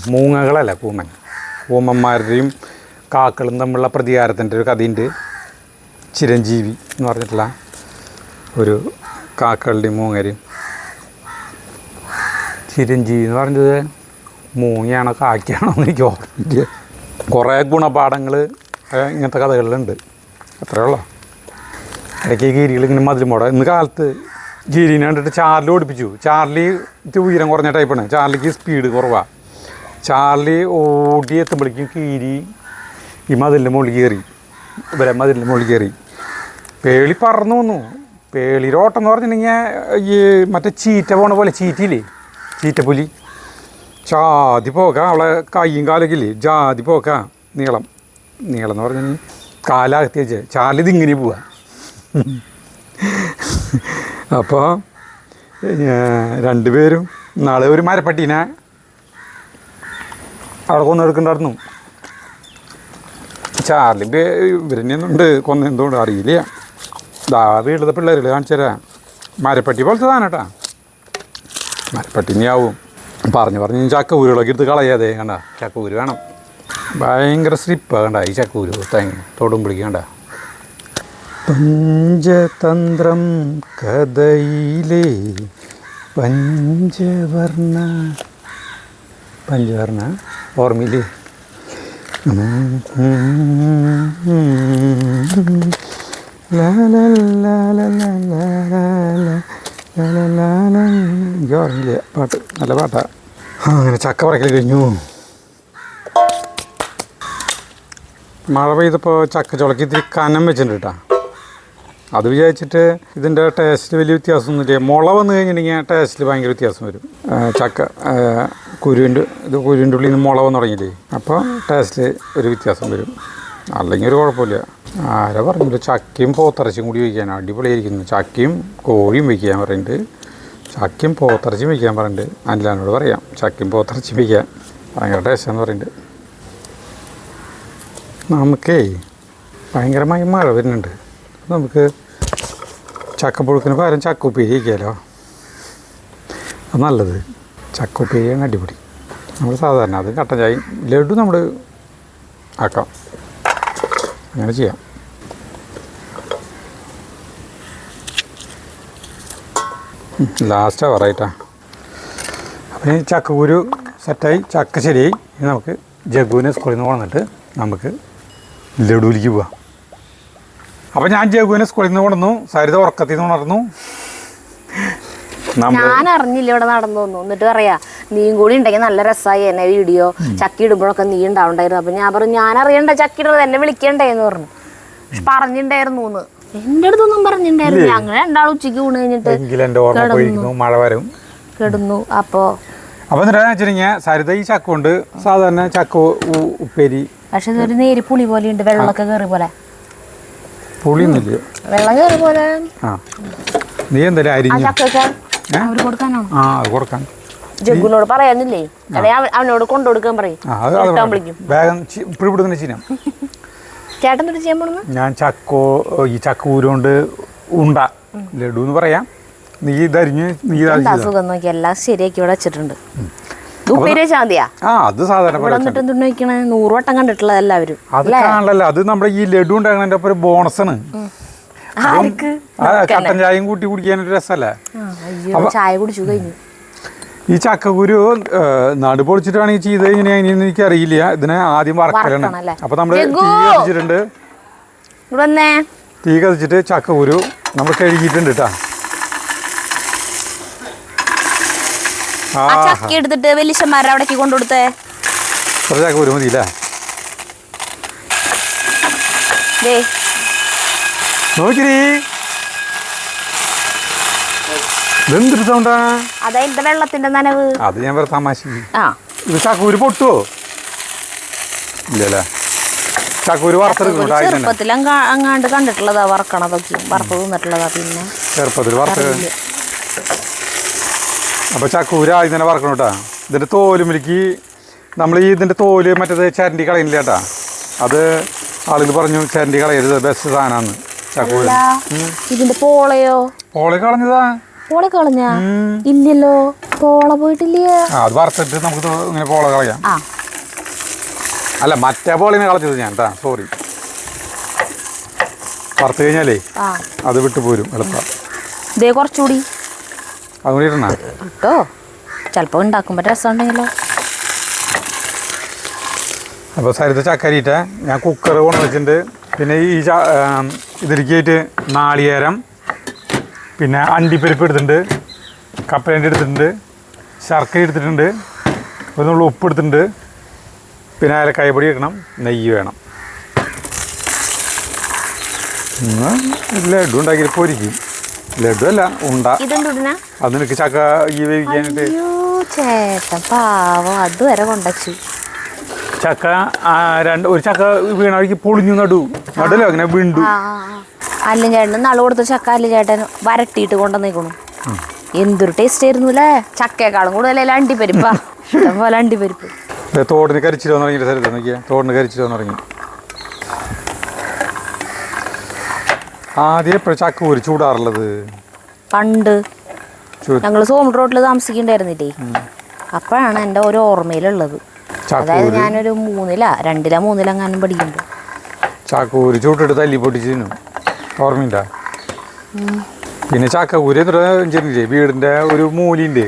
മൂങ്ങകളല്ല കൂമന്മാരുടെയും കാക്കളും തമ്മിലുള്ള പ്രതികാരത്തിൻ്റെ ഒരു കഥയുണ്ട്. ചിരഞ്ജീവി എന്ന് പറഞ്ഞിട്ടുള്ള ഒരു കാക്കളുടെയും മൂങ്ങരെയും. ചിരഞ്ജീവി എന്ന് പറഞ്ഞത് മൂങ്ങയാണോ കാക്കയാണോ എന്ന് എനിക്ക് ഓർമ്മയില്ല. കുറേ ഗുണപാഠങ്ങൾ ഇങ്ങനത്തെ കഥകളിലുണ്ട്. അത്രയേ ഉള്ളൂ. ഇടയ്ക്ക് ഗിരികൾ ഇങ്ങനെ മതിലുമോടെ ഇന്ന് കാലത്ത് ഗിരിനെ കണ്ടിട്ട് ചാർലി ഓടിപ്പിച്ചു. ചാർലി ഉയരം കുറഞ്ഞ ടൈപ്പാണ്. ചാർലിക്ക് സ്പീഡ് കുറവാണ്. ചാർലി ഓടി എത്തുമ്പോഴേക്കും കീരി ഈ മതിലിൻ്റെ മുകളിൽ കയറി. മതിലിൻ്റെ മുകളിൽ കയറി പേളി പറന്നു വന്നു. പേളിയുടെ ഓട്ടം എന്ന് പറഞ്ഞിട്ടുണ്ടെങ്കിൽ ഈ മറ്റേ ചീറ്റ പോണ പോലെ, ചീറ്റിയില്ലേ, ചീറ്റപ്പുലി ജാതി പോക്ക. അവളെ കയ്യും കാലൊക്കെ ഇല്ലേ ജാതി പോക്ക. നീളം എന്ന് പറഞ്ഞാൽ കാലകത്തി വെച്ച് ചാർലി ഇതിങ്ങനെ പോവാ. അപ്പോൾ രണ്ടുപേരും നാളെ ഒരു മരപ്പട്ടീനെ അവിടെ കൊന്നെടുക്കണ്ടായിരുന്നു. ചാർലി ഇവരെന്നെയൊന്നുണ്ട് കൊന്നെന്തുകൊണ്ട് അറിയില്ല. വീട്ടിലത്തെ പിള്ളേരുകൾ കാണിച്ചു തരാം. മരപ്പട്ടി പോലത്തെ സാധനം കേട്ടാ. മരപ്പട്ടിനെയാവും പറഞ്ഞ് ചക്കൂരുകളൊക്കെ എടുത്ത് കളയാതെ. കണ്ട ചക്കൂര് വേണം. ഭയങ്കര സ്ലിപ്പാണ് കണ്ട ഈ ചക്കൂര് തേങ്ങ തൊടും പിടിക്കണ്ട. പഞ്ചതന്ത്രം കഥയിലെ പഞ്ചവർണ്ണ ഓർമ്മയില്ലേ? എനിക്ക് ഓർമ്മയില്ല പാട്ട്. നല്ല പാട്ടാണ്. അങ്ങനെ ചക്ക പറിക്കൽ കഴിഞ്ഞു. മഴ പെയ്തപ്പോൾ ചക്ക ചുളക്കി ഇത്തിരി കനം വെച്ചിട്ടുണ്ട് കേട്ടോ. അത് വിചാരിച്ചിട്ട് ഇതിൻ്റെ ടേസ്റ്റ് വലിയ വ്യത്യാസമൊന്നുമില്ല. മുള വന്നു കഴിഞ്ഞിട്ടുണ്ടെങ്കിൽ ടേസ്റ്റിൽ ഭയങ്കര വ്യത്യാസം വരും. ചക്ക കുരുവിൻ്റെ ഉള്ളിൽ നിന്ന് മുള വന്ന് തുടങ്ങിയില്ലേ, അപ്പോൾ ടേസ്റ്റിൽ ഒരു വ്യത്യാസം വരും. അല്ലെങ്കിൽ ഒരു കുഴപ്പമില്ല. ആരാ പറഞ്ഞില്ല ചക്കയും പോത്തിറച്ചിയും കൂടി വയ്ക്കാൻ അടിപൊളിയായിരിക്കുന്നു. ചക്കയും കോഴിയും വയ്ക്കാൻ പറയുന്നുണ്ട്, ചക്കയും പോത്തിറച്ചിയും വയ്ക്കാൻ പറയുന്നുണ്ട്. അനിലാനോട് പറയാം ചക്കയും പോത്തിറച്ചിയും വയ്ക്കാൻ ഭയങ്കര ടേസ്റ്റാന്ന് പറയുന്നുണ്ട്. നമുക്കേ ഭയങ്കരമായി മഴ വരുന്നുണ്ട്. നമുക്ക് ചക്കപ്പുഴുക്കിന് പകരം ചക്ക ഉപ്പേരി വയ്ക്കാമല്ലോ. അത് നല്ലത്. ചക്ക ഉപ്പേരിയാണ് അടിപൊളി. നമ്മൾ സാധാരണ അത് കട്ടൻ ചായയും ലഡു നമ്മൾ ആക്കാം, അങ്ങനെ ചെയ്യാം. ലാസ്റ്റ് അവറായിട്ടാ. അപ്പം ഈ ചക്കക്കുരു സെറ്റായി, ചക്ക ശരിയായി. ഇനി നമുക്ക് ജഗ്ഗുവിനെ സ്കൂളിൽ നിന്ന് കൊണ്ടുവന്നിട്ട് നമുക്ക് ലഡുവിലേക്ക് പോവാം. അപ്പം ഞാൻ ജഗ്ഗുവിനെ സ്കൂളിൽ നിന്ന് കൊണ്ടുവന്നു. സരിത ഉറക്കത്തിൽ നിന്ന് ഉണർന്നു. ഞാൻ അറിഞ്ഞില്ല ഇവിടെ നടന്നു വന്നു. എന്നിട്ട് പറയാ നീയും കൂടി ഉണ്ടെങ്കിൽ നല്ല രസമായി എന്നെ വീഡിയോ ചക്കി ഇടുമ്പോഴൊക്കെ നീ ഉണ്ടാവുണ്ടായിരുന്നു. അപ്പൊ ഞാൻ പറഞ്ഞു ഞാൻ അറിയണ്ട ചക്കി ഇടുന്നത്, എന്നെ വിളിക്കണ്ടേന്ന് പറഞ്ഞു. പക്ഷെ പറഞ്ഞിണ്ടായിരുന്നു എന്റെ അടുത്തൊന്നും പറഞ്ഞിട്ടുണ്ടായിരുന്നു. അങ്ങനെ രണ്ടാളും ഉച്ചയ്ക്ക് ഊണ് കഴിഞ്ഞിട്ട് മഴ വരും കിടന്നു. അപ്പൊ എന്താ വെച്ചിട്ടുണ്ടെങ്കിൽ സരിത ഈ ചക്ക കൊണ്ട് സാധാരണ ചക്ക ഉപ്പേരി, പക്ഷെ ഇതൊരു നേരി പുളി പോലെ ഉണ്ട്, വെള്ളമൊക്കെ കയറി പോലെ. പുളിയൊന്നുമില്ല, വെള്ളം കയറി പോലെ. ആ നീ എന്തായാലും അരിഞ്ഞു ചക്കൊക്കെ അവര് കൊടുക്കാനാണോ? ആ അത് കൊടുക്കാൻ ജഗ്ഗുനോട് പറയാനില്ലേ, അല്ലെ അവനോട് കൊണ്ടുകൊടുക്കാൻ പറയും. വേഗം ഇപ്പോഴും കൊടുക്കുന്ന ചീനം. ചേട്ടൻ എന്തൊരു ചെയ്യാൻ പോണെന്ന്? ഞാൻ ഈ ചക്കൂരുകൊണ്ട് ഉണ്ട ലഡു എന്ന് പറയാം. നീ ഇതരിഞ്ഞ് നീ അസുഖം നോക്കി എല്ലാം ശരിയാക്കി ഇവിടെ വെച്ചിട്ടുണ്ട്. ഉപ്പേരി ചാന്തിയാ അത് സാധാരണ 100 വട്ടം കണ്ടിട്ടുള്ള എല്ലാവരും. അത് കാണല്ലോ, അത് നമ്മുടെ ഈ ലഡു ഉണ്ടാകുന്നതിന്റെ ഒപ്പം ഒരു ബോണസാണ്. കട്ടൻ ചായയും കൂട്ടി കുടിക്കാനൊരു രസമല്ലേ. ചായ കുടിച്ചു കഴിഞ്ഞു. ഈ ചക്കക്കുരു നടു പൊളിച്ചിട്ടാണെങ്കിൽ ചെയ്ത് എങ്ങനെയാണെന്ന് എനിക്ക് അറിയില്ല. ഇതിനെ ആദ്യം വറക്കലാണ്. അപ്പൊ നമ്മള് തീ കത്തിച്ചിട്ടുണ്ട്. തീ കത്തിച്ചിട്ട് ചക്കക്കുരു നമ്മൾ കഴുകിയിട്ടുണ്ട് കേട്ടാ. ചക്ക എടുത്തിട്ട് വലിയമാരെ അവിടേക്ക് കൊണ്ടുകൊടുത്തേ. ചക്കക്കുരു മതിയില്ലേ? നോക്കിരി ഇതെന്തൊരു സൗണ്ടാ? അതെന്റെ വെള്ളത്തിന്റെ നനവ്. അത് ഞാൻ വേറെ തമാശ. ഇത് ചക്കൂര് പൊട്ടുവോ? ഇല്ലല്ലേ. ചക്കൂര് വറുത്തെടുക്കും. ചെറുപ്പത്തിൽ അങ്ങാണ്ട് കണ്ടിട്ടുള്ളതാ വറക്കണതൊക്കെ, വറുത്ത് തിന്നിട്ടുള്ളതാ. പിന്നെ ചെറുപ്പത്തിൽ വറുത്ത്. അപ്പോൾ ചക്കൂര് ആദ്യം തന്നെ വറക്കണം കേട്ടാ. ഇതിൻ്റെ തോലുമിലേക്ക് നമ്മൾ ഇതിൻ്റെ തോല് മറ്റേത് ചരണ്ടി കളയുന്നില്ല കേട്ടാ. അത് ആളുകൾ പറഞ്ഞു ചരണ്ടി കളയരുത്, ബെസ്റ്റ് സാധനമാണ് ചക്കൂര്. ഇതിന്റെ പോളയോ? പോള കളഞ്ഞതാ. പോള കളഞ്ഞ? ഇല്ലല്ലോ, പോള പോയിട്ടില്ല. അത് വറുത്തിട്ട് നമുക്ക് ഇങ്ങനെ പോള കളയാം. അല്ല മറ്റേ പോളിനെ കളഞ്ഞത് ഞാൻ കേട്ടാ, സോറി. വറുത്ത് കഴിഞ്ഞാലേ അത് വിട്ടു പോരും എളുപ്പം. ഇതേ കുറച്ചുകൂടി അതുകൂടി ഇടണ കേട്ടോ, ചിലപ്പോൾ ഉണ്ടാക്കുമ്പോൾ രസം ഉണ്ടെങ്കിലോ. അപ്പോൾ സരിത ചക്കരിയിട്ട് ഞാൻ കുക്കർ കൊണ്ട് വെച്ചിട്ടുണ്ട്. പിന്നെ ഈ ഇതിലേക്കായിട്ട് നാളികേരം, പിന്നെ അണ്ടിപ്പരിപ്പ് എടുത്തിട്ടുണ്ട്, കപ്പലണ്ടി എടുത്തിട്ടുണ്ട്, ശർക്കര എടുത്തിട്ടുണ്ട്, ഒരു നുള്ളു ഉപ്പ് എടുത്തിട്ടുണ്ട്, പിന്നെ ഏലക്കായപ്പൊടി എടുക്കണം, നെയ്യ് വേണം. ലഡു ഉണ്ടാക്കി പൊരിക്കും. ലഡു അല്ല ഉണ്ട. അത് നിനക്ക് ചക്ക ഈ വേവിക്കാനായിട്ട്. ചേട്ടൻ പാവം അതുവരെ കൊണ്ടച്ചു. ചക്ക ഒരു ചക്ക വീണ വഴിക്ക് പൊളിഞ്ഞു നടല്ലോ, അങ്ങനെ വീണ്ടു. അല്ലും ചേട്ടൻ നാളെ കൊടുത്ത ചക്ക അല്ലും ചേട്ടൻ വരട്ടിയിട്ട് കൊണ്ടുവന്നേക്കണു. എന്തൊരു ടേസ്റ്റ് ആയിരുന്നു അല്ലേ. ചക്കയേക്കാളും കൂടുതൽ അണ്ടിപ്പരിപ്പാ, ഇഷ്ടംപോലെ അണ്ടിപ്പരിപ്പ്. തോടിന് കരിച്ചിട്ട് വന്നു തുടങ്ങി. സ്ഥലത്ത് നോക്കിയാൽ തോടിന് കരിച്ചിട്ട് വന്നു തുടങ്ങി. ആദ്യം എപ്പോഴും ചക്ക ഒരു ചൂടാറുള്ളത് പണ്ട് ഞങ്ങൾ സോമട്ട് റോട്ടിൽ താമസിക്കണ്ടായിരുന്നില്ലേ, അപ്പോഴാണ് എൻ്റെ ഒരു ഓർമ്മയിലുള്ളത്. അതായത് ഞാനൊരു 2-3 എങ്ങാനും പഠിക്കുമ്പോൾ ചാക്കൂര് ചൂട്ടിട്ട് തല്ലി പൊട്ടിച്ചു തിന്നും, ഓർമ്മയുണ്ടാ? പിന്നെ ചക്കക്കൂര് എന്നിട്ട് വീടിൻ്റെ ഒരു മൂലയുണ്ട്,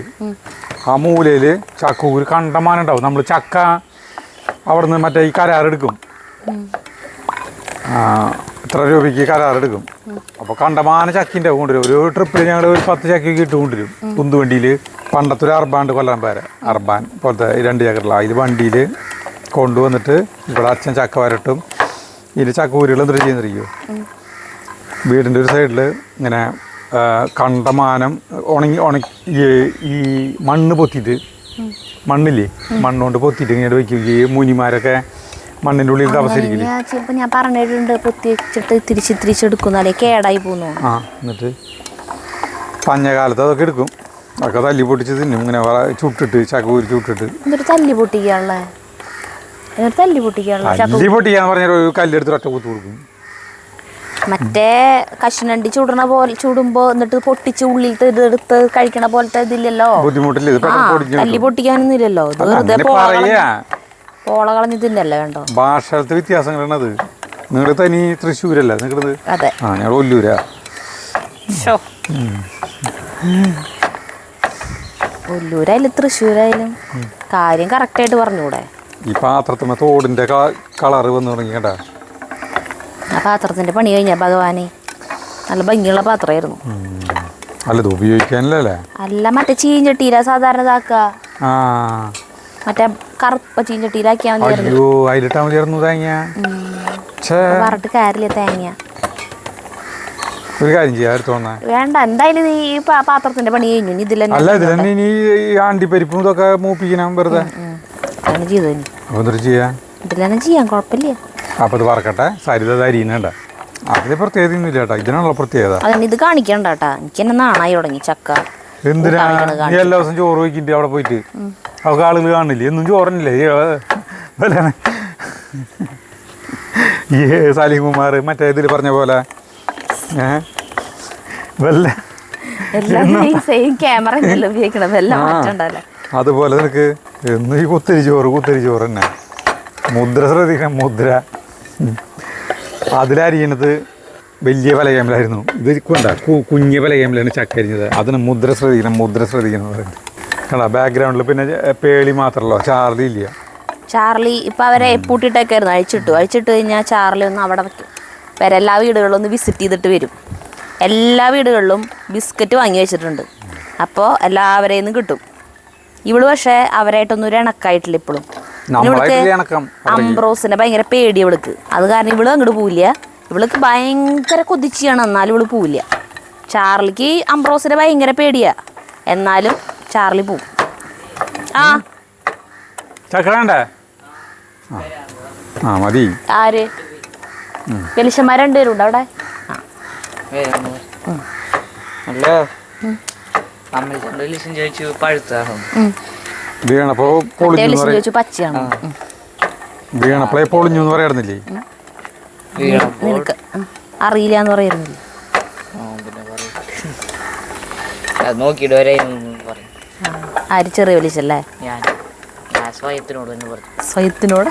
ആ മൂലയിൽ ചക്കക്കൂര് കണ്ടമാനുണ്ടാവും. നമ്മൾ ചക്ക അവിടെ നിന്ന് മറ്റേ ഈ കരാറെടുക്കും, ഇത്ര രൂപയ്ക്ക് കരാറെടുക്കും. അപ്പോൾ കണ്ടമാന ചക്കിൻ്റെ കൊണ്ടുവരും. ഒരു ട്രിപ്പിൽ ഞങ്ങൾ ഒരു 10 ചക്കയ്ക്ക് ഇട്ട് കൊണ്ടുവരും ഉന്തുവണ്ടിയിൽ. പണ്ടത്തെ ഒരു അർബാണ്ട് കൊല്ലം പേരെ, അർബാൻ പോലത്തെ 2 ചക്കറുള്ള അതിൽ വണ്ടിയിൽ കൊണ്ടുവന്നിട്ട് ഇവിടെ അച്ഛൻ ചക്ക വരട്ടും. ഇതിൽ ചക്കൂരുകൾ എന്തൊരു ചെയ്യുന്നിരിക്കുമോ, വീടിൻ്റെ ഒരു സൈഡിൽ ഇങ്ങനെ കണ്ടമാനം ഈ മണ്ണ് പൊത്തിയിട്ട് മണ്ണില്ലേ മണ്ണുകൊണ്ട് പൊത്തിയിട്ട് ഇങ്ങനെ വയ്ക്കും. ഈ മുനിമാരൊക്കെ മണ്ണിൻ്റെ ഉള്ളിൽ താമസിച്ചിരിക്കില്ലേ. ചിലപ്പോൾ ഞാൻ പറഞ്ഞിട്ടുണ്ട് പൊത്തി വെച്ചിട്ട് തിരിച്ചെടുക്കുന്നല്ലേ കേടായി പോകുന്നു. ആ എന്നിട്ട് പഞ്ഞകാലത്ത് അതൊക്കെ എടുക്കും. അതൊക്കെ തല്ലി പൊട്ടിച്ച് തിന്നും ഇങ്ങനെ ചുട്ടിട്ട് ചക്കൂരി ചുട്ടിട്ട്. എന്നിട്ട് തല്ലി പൊട്ടിക്കാനുള്ള തല്ലി പൊട്ടിക്കാന്ന് പറഞ്ഞാൽ ഒരു കല്ലെടുത്ത് ഒറ്റ കുത്തു കൊടുക്കും. മറ്റേ കശുനണ്ടി ചുടുമ്പോ എന്നിട്ട് പൊട്ടിച്ച് ഉള്ളിൽ എടുത്ത് കഴിക്കണ പോലത്തെ ഇതില്ലല്ലോ. ബുദ്ധിമുട്ടില്ല. തല്ലി പൊട്ടിക്കാനൊന്നും ഇല്ലല്ലോ. ഇത് വെറുതെ പോള കളഞ്ഞ് തിന്നല്ലേ വേണ്ടോ. ഭാഷത്തെ വ്യത്യാസങ്ങളാണത്. നിങ്ങളുടെ തനി തൃശ്ശൂരല്ല നിങ്ങളത്? അതെ. ആ ഞങ്ങൾ ഒല്ലൂരാ. ഒല്ലൂരായാലും തൃശ്ശൂരായാലും കാര്യം കറക്റ്റായിട്ട് പറഞ്ഞൂടെ. ഈ പാത്രത്തിന് തോടിന്റെ കളറ് വന്നു തുടങ്ങി കേട്ടാ. ആ പാത്രത്തിന്റെ പണി കഴിഞ്ഞ ഭഗവാനെ നല്ല ഭംഗിയുള്ള പാത്രമായിരുന്നു. അല്ല ഇത് ഉപയോഗിക്കാനല്ലേ? അല്ല മറ്റേ ചീഞ്ചട്ടിയിലാ സാധാരണ ഇതാക്ക. ആ മറ്റേ കറുപ്പ ചീഞ്ചട്ടിയിലാക്കിയാ മതി. അയ്യോ അതിലിട്ടാ മതിയായിരുന്നു തേങ്ങ. പറഞ്ഞിട്ട് കാര്യമില്ല തേങ്ങ. ഒരു കാര്യം ചെയ്യാൻ തോന്നാ വേണ്ട. എന്തായാലും നീ ഈ പാത്രത്തിന്റെ പണി കഴിഞ്ഞു. അല്ല ഇതിലെന്നെ ഇനി അണ്ടിപ്പരിപ്പും ഇതൊക്കെ മൂപ്പിക്കണം വെറുതെ. ചെയ്തു ഇതിലെന്നെ ചെയ്യാൻ കുഴപ്പമില്ല. അപ്പൊ ഇത് വറക്കട്ടെ. സരിത അരിയുന്നുണ്ട. അതിന് പ്രത്യേകത ഒന്നും ഇല്ല കേട്ടാ. ഇതിനാണല്ലോ പ്രത്യേകത. അതന്നെ ഇത് കാണിക്കണ്ട കേട്ടാ. എനിക്ക് തന്നെ നാണായി തുടങ്ങി ചക്ക. എന്തിനാ നീ എല്ലാ ദിവസം ചോറ് വയ്ക്കിട്ട് അവിടെ പോയിട്ട് അവർക്ക് ആളുകൾ കാണില്ലേ? എന്നും ചോറന്നില്ലേ ഈ സലീം കുമാർ മറ്റേ ഇതിൽ പറഞ്ഞ പോലെ അതുപോലെ നിനക്ക് എന്നും ഈ കുത്തരി ചോറ് തന്നെ. മുദ്ര ശ്രദ്ധിക്കണം. മുദ്ര അതിലരിയണത് വലിയ പലകേമലായിരുന്നു. ഇത് കൊണ്ട കുഞ്ഞ് പലകേമലാണ് ചക്ക അരിഞ്ഞത്. അതിന് മുദ്ര ശ്രദ്ധിക്കണം കണ്ടാ. ബാക്ക്ഗ്രൗണ്ടിൽ പിന്നെ പേളി മാത്രമല്ലോ, ചാർലി ഇല്ല. ചാർലി ഇപ്പം അവരെ പൂട്ടിയിട്ടൊക്കെയായിരുന്നു. അഴിച്ചിട്ട് കഴിഞ്ഞാൽ ചാർലി ഒന്ന് അവിടെ വയ്ക്കും. എല്ലാ വീടുകളിലും ഒന്ന് വിസിറ്റ് ചെയ്തിട്ട് വരും. എല്ലാ വീടുകളിലും ബിസ്ക്കറ്റ് വാങ്ങി വെച്ചിട്ടുണ്ട്. അപ്പോൾ എല്ലാവരെയും നിന്ന് കിട്ടും. ഇവള് പക്ഷേ അവരായിട്ടൊന്നും ഒരു ഇണക്കായിട്ടില്ല ഇപ്പോഴും. അംബ്രോസിനെ ഭയങ്കര പേടി ഇവൾക്ക്. അത് കാരണം ഇവള് അങ്ങോട്ട് പോവില്ല. ഇവൾക്ക് ഭയങ്കര കൊതിച്ചാണ്, എന്നാലും ഇവള് പോവില്ല. ചാർലിക്ക് അംബ്രോസിനെ ഭയങ്കര പേടിയാ, എന്നാലും ചാർലി പോവും. മതി. ആര് വെളിച്ചന്മാർ രണ്ടുപേരും ഉണ്ട് അവിടെ. വീണപ്പോഴേ പൊളിഞ്ഞു എന്ന് പറയാറുന്നില്ലേ? നിനക്ക് അറിയില്ലാന്ന് പറയുന്നില്ലേ? ആര് ചെറിയ വിളിച്ചല്ലേ? സ്വയത്തിനോട്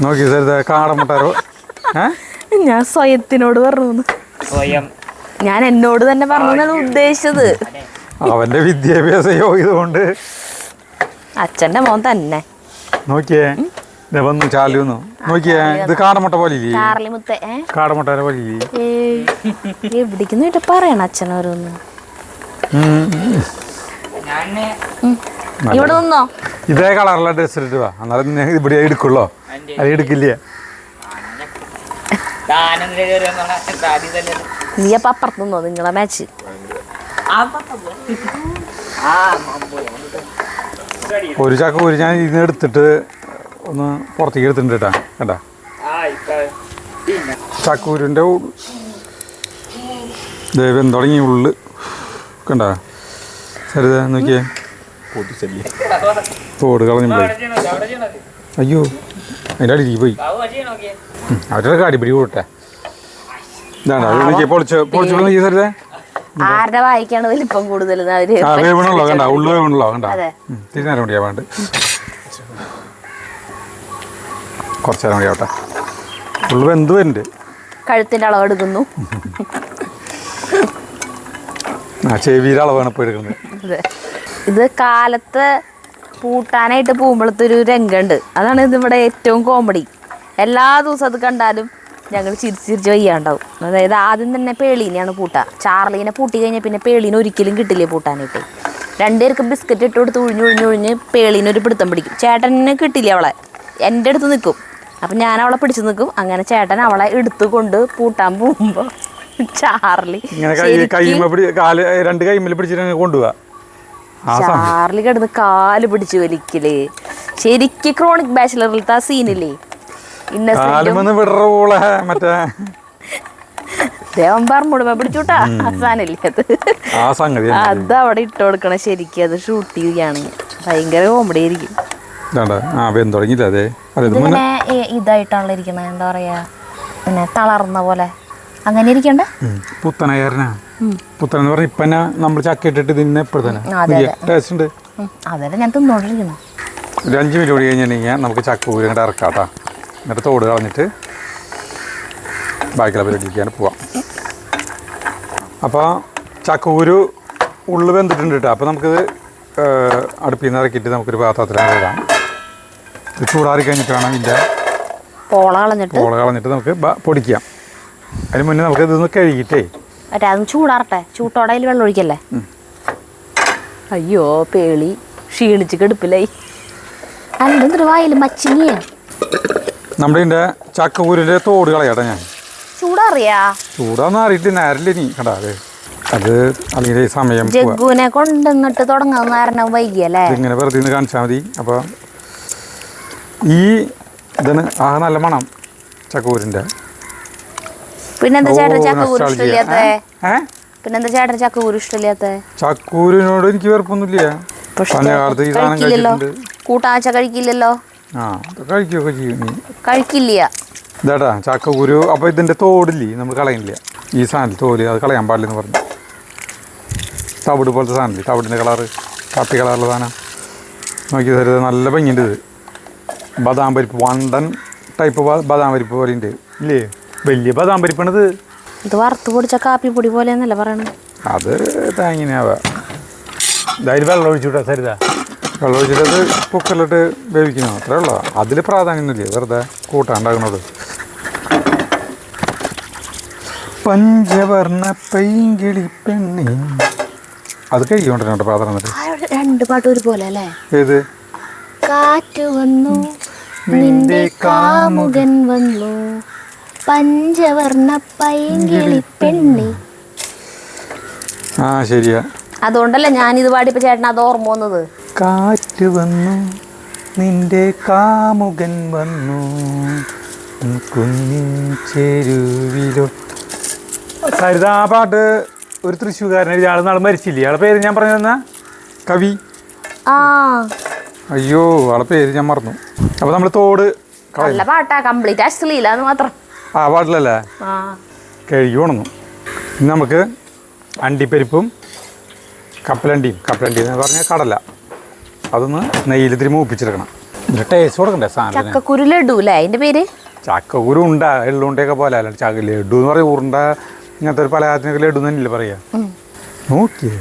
നോക്കി കാടമുട്ടാരോ. ഞാൻ സ്വയത്തിനോട് പറഞ്ഞു. ഞാൻ എന്നോട് തന്നെ പറഞ്ഞാണ് ഉദ്ദേശിച്ചത്. അവന്റെ വിദ്യാഭ്യാസ യോഗ്യത കൊണ്ട് അച്ഛന്റെ മോൻ തന്നെ. നോക്കിയേ വന്നു ചാലു വന്നു. നോക്കിയേ ഇത് കാടമുട്ട പോലെ കാടമുട്ട പോലെ എവിടേക്ക് പറയണ അച്ഛനോരോന്ന്. ഇവിടെ നിന്നോ. ഇതേ കളറുള്ള ഡ്രസ് ഇട്ട് വാ, എന്നാലും ഇവിടെ എടുക്കുള്ളോ? അത് എടുക്കില്ല. നീ അപ്പൊ അപ്പുറത്ത് നിന്നോ നിങ്ങളെ മാച്ച്. ഒരു ചക്ക ഒരു ഞാൻ ഇതിന് എടുത്തിട്ട് ഒന്ന് പുറത്തേക്ക് എടുത്തിട്ടുണ്ട് കേട്ടാ. കണ്ടാ ചക്കൂരിൻ്റെ ദൈവം തുടങ്ങി ഉള്ളു കണ്ടാ. സരിത നോക്കിയേ തോട് കളഞ്ഞു പോയി. അയ്യോ അതിൻ്റെ അടിയിലേക്ക് പോയി. അവരുടെ കാടി പിടി കൂട്ടെ. ഇതാണ് അത് നോക്കിയേ പൊളിച്ച് നോക്കിയേ സരിത. ആരുടെ വായിക്കാണ് വലിപ്പം കൂടുതൽ? വേവണല്ലോ കണ്ട, ഉള്ളു വേവണല്ലോ കണ്ട. തിരിഞ്ഞേരം കൂടിയാ വേണ്ട. കുറച്ച് നേരം കൂടി ആവട്ടെ. ഉള്ളു വെന്ത് വരുന്നുണ്ട്. കഴുത്തിന്റെ അളവ് എടുക്കുന്നു. ചെവിയുടെ അളവാണ് ഇപ്പോൾ എടുക്കുന്നത്. ഇത് കാലത്ത് പൂട്ടാനായിട്ട് പോകുമ്പോഴത്തെ ഒരു രംഗമുണ്ട്. അതാണ് ഇതിവിടെ ഏറ്റവും കോമഡി. എല്ലാ ദിവസവും അത് കണ്ടാലും ഞങ്ങൾ ചിരിച്ച് വയ്യാണ്ടാവും. അതായത് ആദ്യം തന്നെ പേളീനെയാണ് പൂട്ടുക. ചാർലീനെ പൂട്ടി കഴിഞ്ഞാൽ പിന്നെ പേളീനെ ഒരിക്കലും കിട്ടില്ലേ പൂട്ടാനായിട്ട്. രണ്ടുപേർക്ക് ബിസ്ക്കറ്റ് ഇട്ട് കൊടുത്ത് ഒഴിഞ്ഞൊഴിഞ്ഞ് പേളീനൊരു പിടുത്തം പിടിക്കും. ചേട്ടനെ കിട്ടില്ല അവളെ, എൻ്റെ അടുത്ത് നിൽക്കും. അപ്പം ഞാൻ അവളെ പിടിച്ച് നിൽക്കും. അങ്ങനെ ചേട്ടൻ അവളെ എടുത്തു കൊണ്ട് പൂട്ടാൻ പോകുമ്പോൾ ചാർലി ഇങ്ങനെ കാല് രണ്ട് കൈമേൽ പിടിച്ചിട്ട് കൊണ്ടുപോവാ. ആ സമയം ചാർലി കിടന്ന് കാല് പിടിച്ച് വലിക്കല് ശരിക്ക് ക്രോണിക് ബാച്ചിലറിലത്തെ ആ സീനില്ലേ കാലുമെന്ന് വിടറോളെ മറ്റേ ദേവൻ പറമ്പുടുമ്പ പിടിച്ചൂട്ടാ സാധനല്ലേ അത്. ആ സംഗതി അത് അവിടെ ഇട്ട് കൊടുക്കണം ശരിക്കും. അത് ഷൂട്ട് ചെയ്യുകയാണെങ്കിൽ ഭയങ്കര കോമഡി ആയിരിക്കും. തുടങ്ങിയില്ല. അതെ ഇതിങ്ങനെ ഇതായിട്ടാണല്ലോ ഇരിക്കണത്, എന്താ പറയാ പിന്നെ തളർന്ന പോലെ അങ്ങനെ ഇരിക്കണ്ട. പുത്തനയറിനാ പുത്തനെന്ന് പറഞ്ഞ ഇപ്പൊ നമ്മൾ ചക്ക ഇട്ടിട്ട് ഇതിന് എപ്പോഴും തന്നെ ടേസ്റ്റ് ഉണ്ട്. അതല്ലേ ഞാൻ തിന്നോണ്ടിരിക്കണം. ഒരു 5 മിനിറ്റ് കൂടി കഴിഞ്ഞിട്ടുണ്ടെങ്കിൽ നമുക്ക് ചക്കൂര് ഇങ്ങോട്ട് ഇറക്കാം കേട്ടോ. എന്നിട്ട് തോട് കളഞ്ഞിട്ട് ബാക്കിയുള്ള പരിപാടിക്കാണ് പോവാം. അപ്പോൾ ചക്കൂര് ഉള്ളു വെന്തിട്ടുണ്ട് കേട്ടോ. അപ്പോൾ നമുക്കിത് അടുപ്പിൽ നിന്ന് ഇറക്കിയിട്ട് നമുക്കൊരു പാത്രത്തിലാണ് ഇടാം. ഇത് ചൂടാറി കഴിഞ്ഞിട്ട് വേണം ഇതിൻ്റെ പോള കളഞ്ഞിട്ട് നമുക്ക് പൊടിക്കാം. അതിന് മുന്നേ നമുക്ക് ഇതൊന്ന് കഴുകിയിട്ടേ അതൊന്ന് ചൂടാറട്ടെ. ചൂട്ടോടെ അതിൽ വെള്ളം ഒഴിക്കല്ലേ. അയ്യോ പേളി ക്ഷീണിച്ച് കെടുപ്പിലായി. എന്തൊരു വായില് മച്ചിങ്ങിയ. നമ്മുടെ ഇതിൻ്റെ ചക്കക്കൂരിൻ്റെ തോട് കളയാട്ടെ ഞാൻ. ചൂടാറിയാ ചൂടാന്ന് അറിയില്ല, നേരില്ല നീ കണ്ടാ. അത് അല്ലെങ്കിൽ സമയം ജഗ്ഗുവിനെ കൊണ്ടുവന്നിട്ട് തുടങ്ങാൻ കാരണം വൈകിയല്ലേ. ഇങ്ങനെ വെറുതെ നിന്ന് കാണിച്ചാൽ മതി. അപ്പോൾ ഈ ഇതാണ് ആ നല്ല മണം ചക്കൂരിൻ്റെ. പിന്നെന്താ ചേട്ടൻ ചക്കക്കൂര് ഇഷ്ടമില്ലാത്ത? പിന്നെന്താ ചേട്ടൻ ചക്കക്കൂര് ഇഷ്ടമില്ലാത്ത? ചക്കൂരിനോട് എനിക്ക് വെറുപ്പൊന്നുമില്ല. പഴയകാലത്ത് ഈ സാധനം കഴിച്ചിട്ടുണ്ട്. കൂട്ടാച്ച കഴിക്കില്ലല്ലോ. കഴിക്കുകയൊക്കെ ചെയ്യും. കഴിക്കില്ല ഇതാട്ടാ ചക്കക്കുരു. അപ്പോൾ ഇതിൻ്റെ തോടില്ലേ നമ്മൾ കളയുന്നില്ല. ഈ സാധനം തോല് അത് കളയാൻ പാടില്ലെന്ന് പറഞ്ഞു. തവിട് പോലത്തെ സാധനമില്ലേ, തവിടിൻ്റെ കളറ് കാപ്പി കളറുള്ള സാധനം നോക്കി തരുന്നത്. നല്ല ഭംഗിയുണ്ട്. ഇത് ബദാം പരിപ്പ്, വണ്ടൻ ടൈപ്പ് ബദാം പരിപ്പ് പോലെ ഉണ്ട് ഇല്ലേ. വലിയ ബദാം പരിപ്പാണിത്. ഇത് വറുത്ത് പൊടിച്ച കാപ്പി പൊടി പോലെ എന്നല്ല പറയണത്. അത് തേങ്ങനെയാവാ. ഇതായാലും വെള്ളം ഒഴിച്ചുവിട്ടാ സരിത. വെള്ളം ഒഴിച്ചിട്ട് കുക്കറിലിട്ട് വേവിക്കണം, അത്രേ ഉള്ളൂ. അതിൽ പ്രാധാന്യമൊന്നുമില്ല, വെറുതെ കൂട്ടാണ്ടാകുന്നത്. പഞ്ചവർണ്ണ പൈങ്കിളി പെണ്ണി അത് കഴിക്കൊണ്ടിരുന്നോട്ടെ പാത്രം. എന്നിട്ട് 2 പാട്ട് ഒരുപോലെ അല്ലേ. ഏത്? കാറ്റ് വന്നു നിന്റെ കാമുകൻ വന്നു പഞ്ചവർണ്ണ പൈങ്കിളി പെണ്ണി. ആ ശരിയാ. അതുകൊണ്ടല്ലേ ഞാനിത് പാടിയപ്പോ ചേട്ടൻ അത് ഓർമ്മ വന്നത്. കാറ്റ് വന്നു നിന്റെ കാമുകൻ വന്നു കുഞ്ഞിൻ ചെരുവിലോ. സരിത ആ പാട്ട് ഒരു തൃശ്ശൂർക്കാരൻ ഇയാൾ നാളെ മരിച്ചില്ലേ? ആളെ പേര് ഞാൻ പറഞ്ഞു തന്ന കവി. അയ്യോ ആളെ പേര് ഞാൻ മറന്നു. അപ്പോൾ നമ്മൾ തോട് നല്ല പാട്ടാ, കംപ്ലീറ്റ് അശ്ലീലാന്ന് മാത്രം. ആ പാട്ടിലല്ലേ കഴുകി ഉണന്നു. ഇനി നമുക്ക് അണ്ടിപ്പരിപ്പും കപ്പലണ്ടി എന്ന് പറഞ്ഞാൽ കടല, അതൊന്ന് നെയ്യിൽ ഇത്തിരി മൂപ്പിച്ചെടുക്കണം. ഇതിന് ടേസ്റ്റ് കൊടുക്കണ്ടേ സാധനം. ചക്കക്കുരു ലഡു അല്ലേ അതിൻ്റെ പേര്? ചക്കക്കുരു ഉണ്ട എള്ളുണ്ടയൊക്കെ പോലെ അല്ല. ലഡു എന്ന് പറയും ഉരുണ്ട. ഇങ്ങനത്തെ ഒരു പലഹാരത്തിനൊക്കെ ലഡു തന്നെയല്ലേ പറയാ. നോക്കിയേ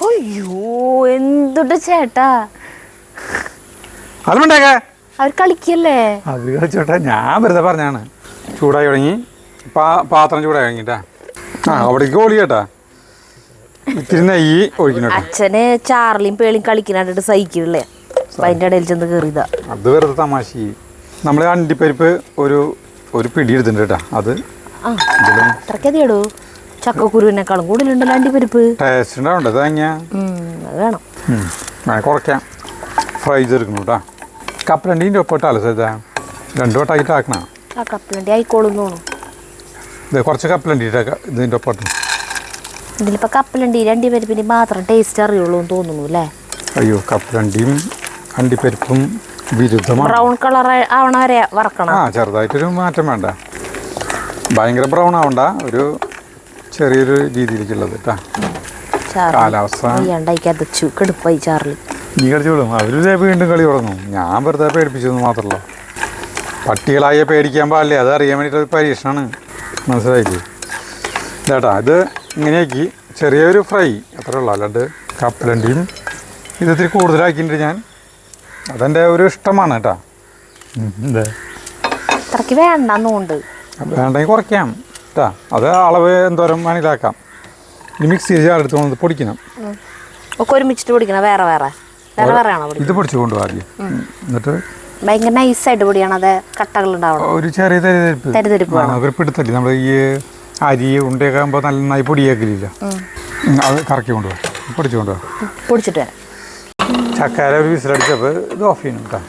അയ്യോ എന്തുട്ട് ചേട്ടാ. അതുണ്ടാക്ക അവർ കളിക്കല്ലേ. അത് കളിച്ചോട്ടെ, ഞാൻ വെറുതെ പറഞ്ഞാണ്. ചൂടായി തുടങ്ങി, പാത്രം ചൂടായി തുടങ്ങിട്ടാ. അവിടേക്ക് ഓളി കേട്ടാ. ഇത്തിരി നെയ്യ് ഒഴിക്കണം. അച്ഛന് ചാർലിയും പേളിയും കളിക്കാനായിട്ട് സഹിക്കില്ലേ, അതിൻ്റെ ഇടയിൽ ചെന്ന് കയറിയതാ. അത് വെറുതെ തമാശ. നമ്മൾ അണ്ടിപ്പരിപ്പ് ഒരു പിടി എടുത്തിട്ടുണ്ട് കേട്ടാ. അത് അത്രക്കതിയടോ. ചക്കക്കുരുവിനേക്കാളും കൂടുതലുണ്ടല്ലോ അണ്ടിപ്പരിപ്പ്. ടേസ്റ്റ് ഉണ്ടാവണ്ടേ തേങ്ങ. അത് വേണം. കുറയ്ക്കാം. ഫ്രൈ ചെയ്തെടുക്കണം കേട്ടോ. കപ്പലണ്ടീൻ്റെ ഒപ്പം ഇട്ടാലോ സരിത? 2 വട്ടമായിട്ട് ആക്കണം. കപ്പലണ്ടി ആയിക്കോളും തോന്നും. ഇത് കുറച്ച് കപ്പലണ്ടി ഇട്ടേക്കാം ഇതിൻ്റെ ഒപ്പം. ഇതിലിപ്പോൾ കപ്പലണ്ടി അണ്ടിപ്പരിപ്പിൻ്റെ മാത്രം ടേസ്റ്റ് അറിയുള്ളൂ എന്ന് തോന്നുന്നു അല്ലേ? അയ്യോ കപ്പലണ്ടിയും അണ്ടിപ്പരിപ്പും വിരുദ്ധമാണ്. ബ്രൗൺ കളർ ആവണ വരെ വറക്കണം. ചെറുതായിട്ടൊരു മാറ്റം വേണ്ട. ഭയങ്കര ബ്രൗൺ ആവണ്ട, ഒരു ചെറിയൊരു രീതിയിലേക്കുള്ളത് കേട്ടോ. കാലാവസ്ഥ കെടുപ്പായി ചാർലി. നീ കളിച്ചോളും. അവർ വീണ്ടും കളി തുടങ്ങും. ഞാൻ വെറുതെ പേടിപ്പിച്ചതെന്ന് മാത്രമല്ല. പട്ടികളായ പേടിക്കാൻ പാടില്ലേ, അത് അറിയാൻ വേണ്ടിയിട്ടൊരു പരീക്ഷണമാണ്. മനസ്സിലായില്ലേ ചേട്ടാ? ഇത് ഇങ്ങനെയാക്കി ചെറിയൊരു ഫ്രൈ അത്രേ ഉള്ളൂ. അല്ലാണ്ട് കപ്പലണ്ടിയും ഇതിത്തിരി കൂടുതലാക്കിയിട്ടുണ്ട് ഞാൻ. അതെൻ്റെ ഒരു ഇഷ്ടമാണ് കേട്ടോ. അത്രയ്ക്ക് വേണ്ടെന്നുണ്ട്. വേണ്ടെങ്കിൽ കുറയ്ക്കാം കേട്ടോ. അത് അളവ് എന്തോരം വേണമെങ്കിലാക്കാം. ഇനി മിക്സി ജാറെടുത്ത് കൊണ്ട് പൊടിക്കണം. ഒക്കെ ഒരുമിച്ചിട്ട് പൊടിക്കണം? വേറെ വേറെ വേറെ വേറെയാണോ ഇത് പൊടിച്ചു കൊണ്ടുപോകാം ആദ്യം. എന്നിട്ട് ഭയങ്കര നൈസായിട്ട് പൊടിയാണ്, അത് കട്ടകൾ ഉണ്ടാവണം. ഒരു ചെറിയ തരിതരിപ്പ് എടുത്തല്ലേ നമ്മൾ ഈ അരി ഉണ്ടയൊക്കെ ആകുമ്പോൾ നല്ല നന്നായി പൊടിയാക്കലില്ല, അത് കറക്കി കൊണ്ടുപോകാം, പൊടിച്ചു കൊണ്ടുപോകാം. പൊടിച്ചിട്ട് വരാം. ചക്കര ഒരു വിസിലടിച്ചപ്പോൾ ഇത് ഓഫ് ചെയ്യണം കേട്ടോ.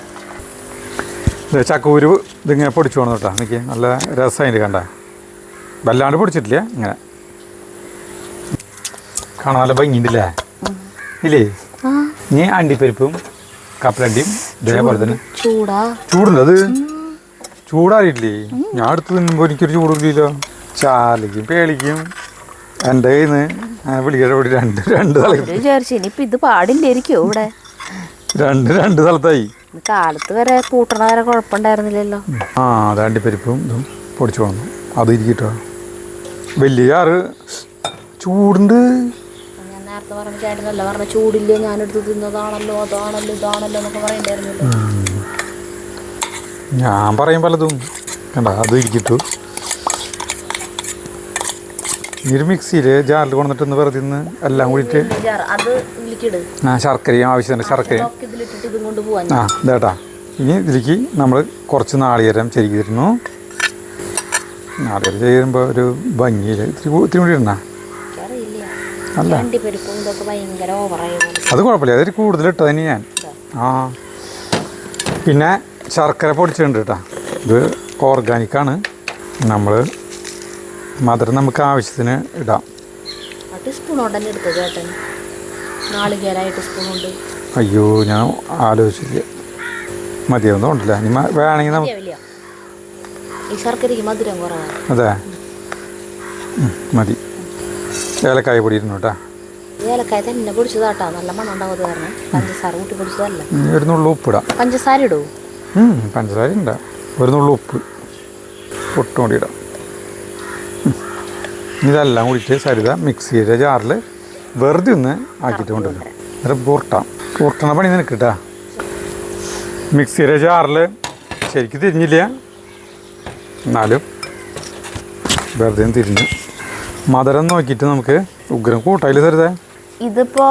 ചക്കൂര് ഇതിങ്ങനെ പൊടിച്ചു പോകണം കേട്ടോ. എനിക്ക് നല്ല രസമായിട്ട് കണ്ട, വല്ലാണ്ട് പൊടിച്ചിട്ടില്ല, ഇങ്ങനെ കാണാൻ നല്ല ഭംഗിയുണ്ടല്ലേ ഇല്ലേ. ഇനി അണ്ടിപ്പരിപ്പും കപ്പലണ്ടിയും ഇതേപോലെ തന്നെ ചൂടുണ്ട്. അത് ചൂടാറിയില്ലേ, ഞാൻ അടുത്ത് തിന്നുമ്പോൾ എനിക്കൊരു ചൂടില്ലല്ലോ. ചാലിക്കും പേളിക്കും എൻ്റെ കയ്യിൽ നിന്ന് വിളിക്കട്ടെ പൊടി രണ്ട് ഇനിയിപ്പോ ഇത് പാടില്ലായിരിക്കും ഇവിടെ. രണ്ട് സ്ഥലത്തായി. കാലത്ത് വരെ കൂട്ടണ വരെ കുഴപ്പമുണ്ടായിരുന്നില്ലല്ലോ. ആ അത് അണ്ടിപ്പരിപ്പും ഇതും പൊടിച്ചു വന്നു, അത് ഇരിക്കട്ടോ. വലിയ ചാറ് ചൂടുണ്ട്. ഞാൻ നേരത്തെ പറഞ്ഞ ചേട്ടനല്ല പറഞ്ഞ ചൂടില്ല, ഞാനെടുത്ത് തിന്നതാണല്ലോ അതാണല്ലോ ഇതാണല്ലോ എന്നൊക്കെ പറയണ്ടായിരുന്നല്ലോ. ഞാൻ പറയും പലതും കണ്ട, അത് ഇരിക്കട്ടു. ഈ ഒരു മിക്സിയിൽ ജാറിൽ കൊണ്ടിട്ട് വെറുതെ നിന്ന് എല്ലാം കൂടിയിട്ട് ശർക്കരയും ആവശ്യത്തിന് ശർക്കര. ആ ഇതേട്ടാ, ഇനി ഇതിലേക്ക് നമ്മൾ കുറച്ച് നാളികേരം ചെരുക്കി തരുന്നു. നാളികേരം ചെയ്യുമ്പോൾ ഒരു ഭംഗിയിൽ ഇത്തിരി കൂടി ഇടണ അല്ല, അത് കുഴപ്പമില്ല, അതിൽ കൂടുതലിട്ട് തന്നെ ഞാൻ. ആ പിന്നെ ശർക്കര പൊടിച്ചിട്ടുണ്ട് കേട്ടോ. ഇത് ഓർഗാനിക്കാണ്. നമ്മൾ മധുരം നമുക്ക് ആവശ്യത്തിന് ഇടാം. അയ്യോ ഞാൻ ആലോചിച്ചില്ല, മതിയൊന്നും ഉണ്ടല്ല. ഇനി വേണമെങ്കിൽ അതെ മതി. ഏലക്കായ പൊടി ഇരുന്നു കേട്ടാ. ഏലക്കായ തന്നെ പൊടിച്ചതാട്ടാ, നല്ല മണം ഉണ്ടാവും. കാരണം പഞ്ചസാര കൂട്ടി പൊടിച്ചതല്ല. ഒരു നുള്ളു ഉപ്പിടാം. പഞ്ചസാര ഇടൂ. പഞ്ചസാര ഉണ്ടാ, ഒരു നുള്ളു ഉപ്പ് ഒട്ടും കൂടി ഇടാം. ഇതെല്ലാം കൂടിയിട്ട് സരിത മിക്സിയുടെ ജാറിൽ വെറുതെ ഒന്ന് ആക്കിയിട്ട് കൊണ്ടുവരും. എന്നിട്ട് പുറട്ടണ പണി നിനക്ക് കേട്ടാ. മിക്സിയുടെ ജാറിൽ ശരിക്കും തിരിഞ്ഞില്ല, എന്നാലും വെറുതെ തിരിഞ്ഞു. മധുരം നോക്കിയിട്ട് നമുക്ക് ഉഗ്രം കൂട്ടായില്ല സരിത. ഇതിപ്പോ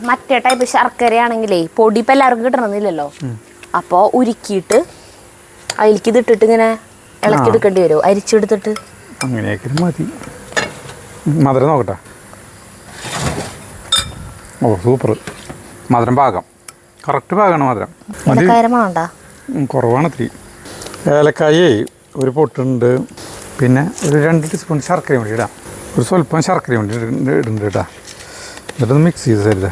മറ്റേ ടൈപ്പ് ശർക്കരയാണെങ്കിലേ പൊടി ഇപ്പം എല്ലാവർക്കും കിട്ടണമെന്നില്ലല്ലോ. അപ്പോൾ ഉരുക്കിയിട്ട് അതിലേക്ക് ഇതിട്ടിട്ട് ഇങ്ങനെ ഇളക്കിയെടുക്കേണ്ടി വരുമോ, അരിച്ചെടുത്തിട്ട്? അങ്ങനെയൊക്കെ മതി. മധുരം നോക്കട്ടെ. ഓ സൂപ്പർ, മധുരം പാകം, കറക്റ്റ് പാകമാണ് മധുരം. കുറവാണ് ഇത്തിരി. ഏലക്കായേ ഒരു പൊട്ടുണ്ട്, പിന്നെ ഒരു 2 ടീസ്പൂൺ ശർക്കരയും കൂടി ഇടാം. ഒരു സ്വല്പം ശർക്കരയും കൂടി ഇടുന്നുണ്ട് കേട്ടോ. എന്നിട്ടൊന്ന് മിക്സ് ചെയ്ത് തരുത്.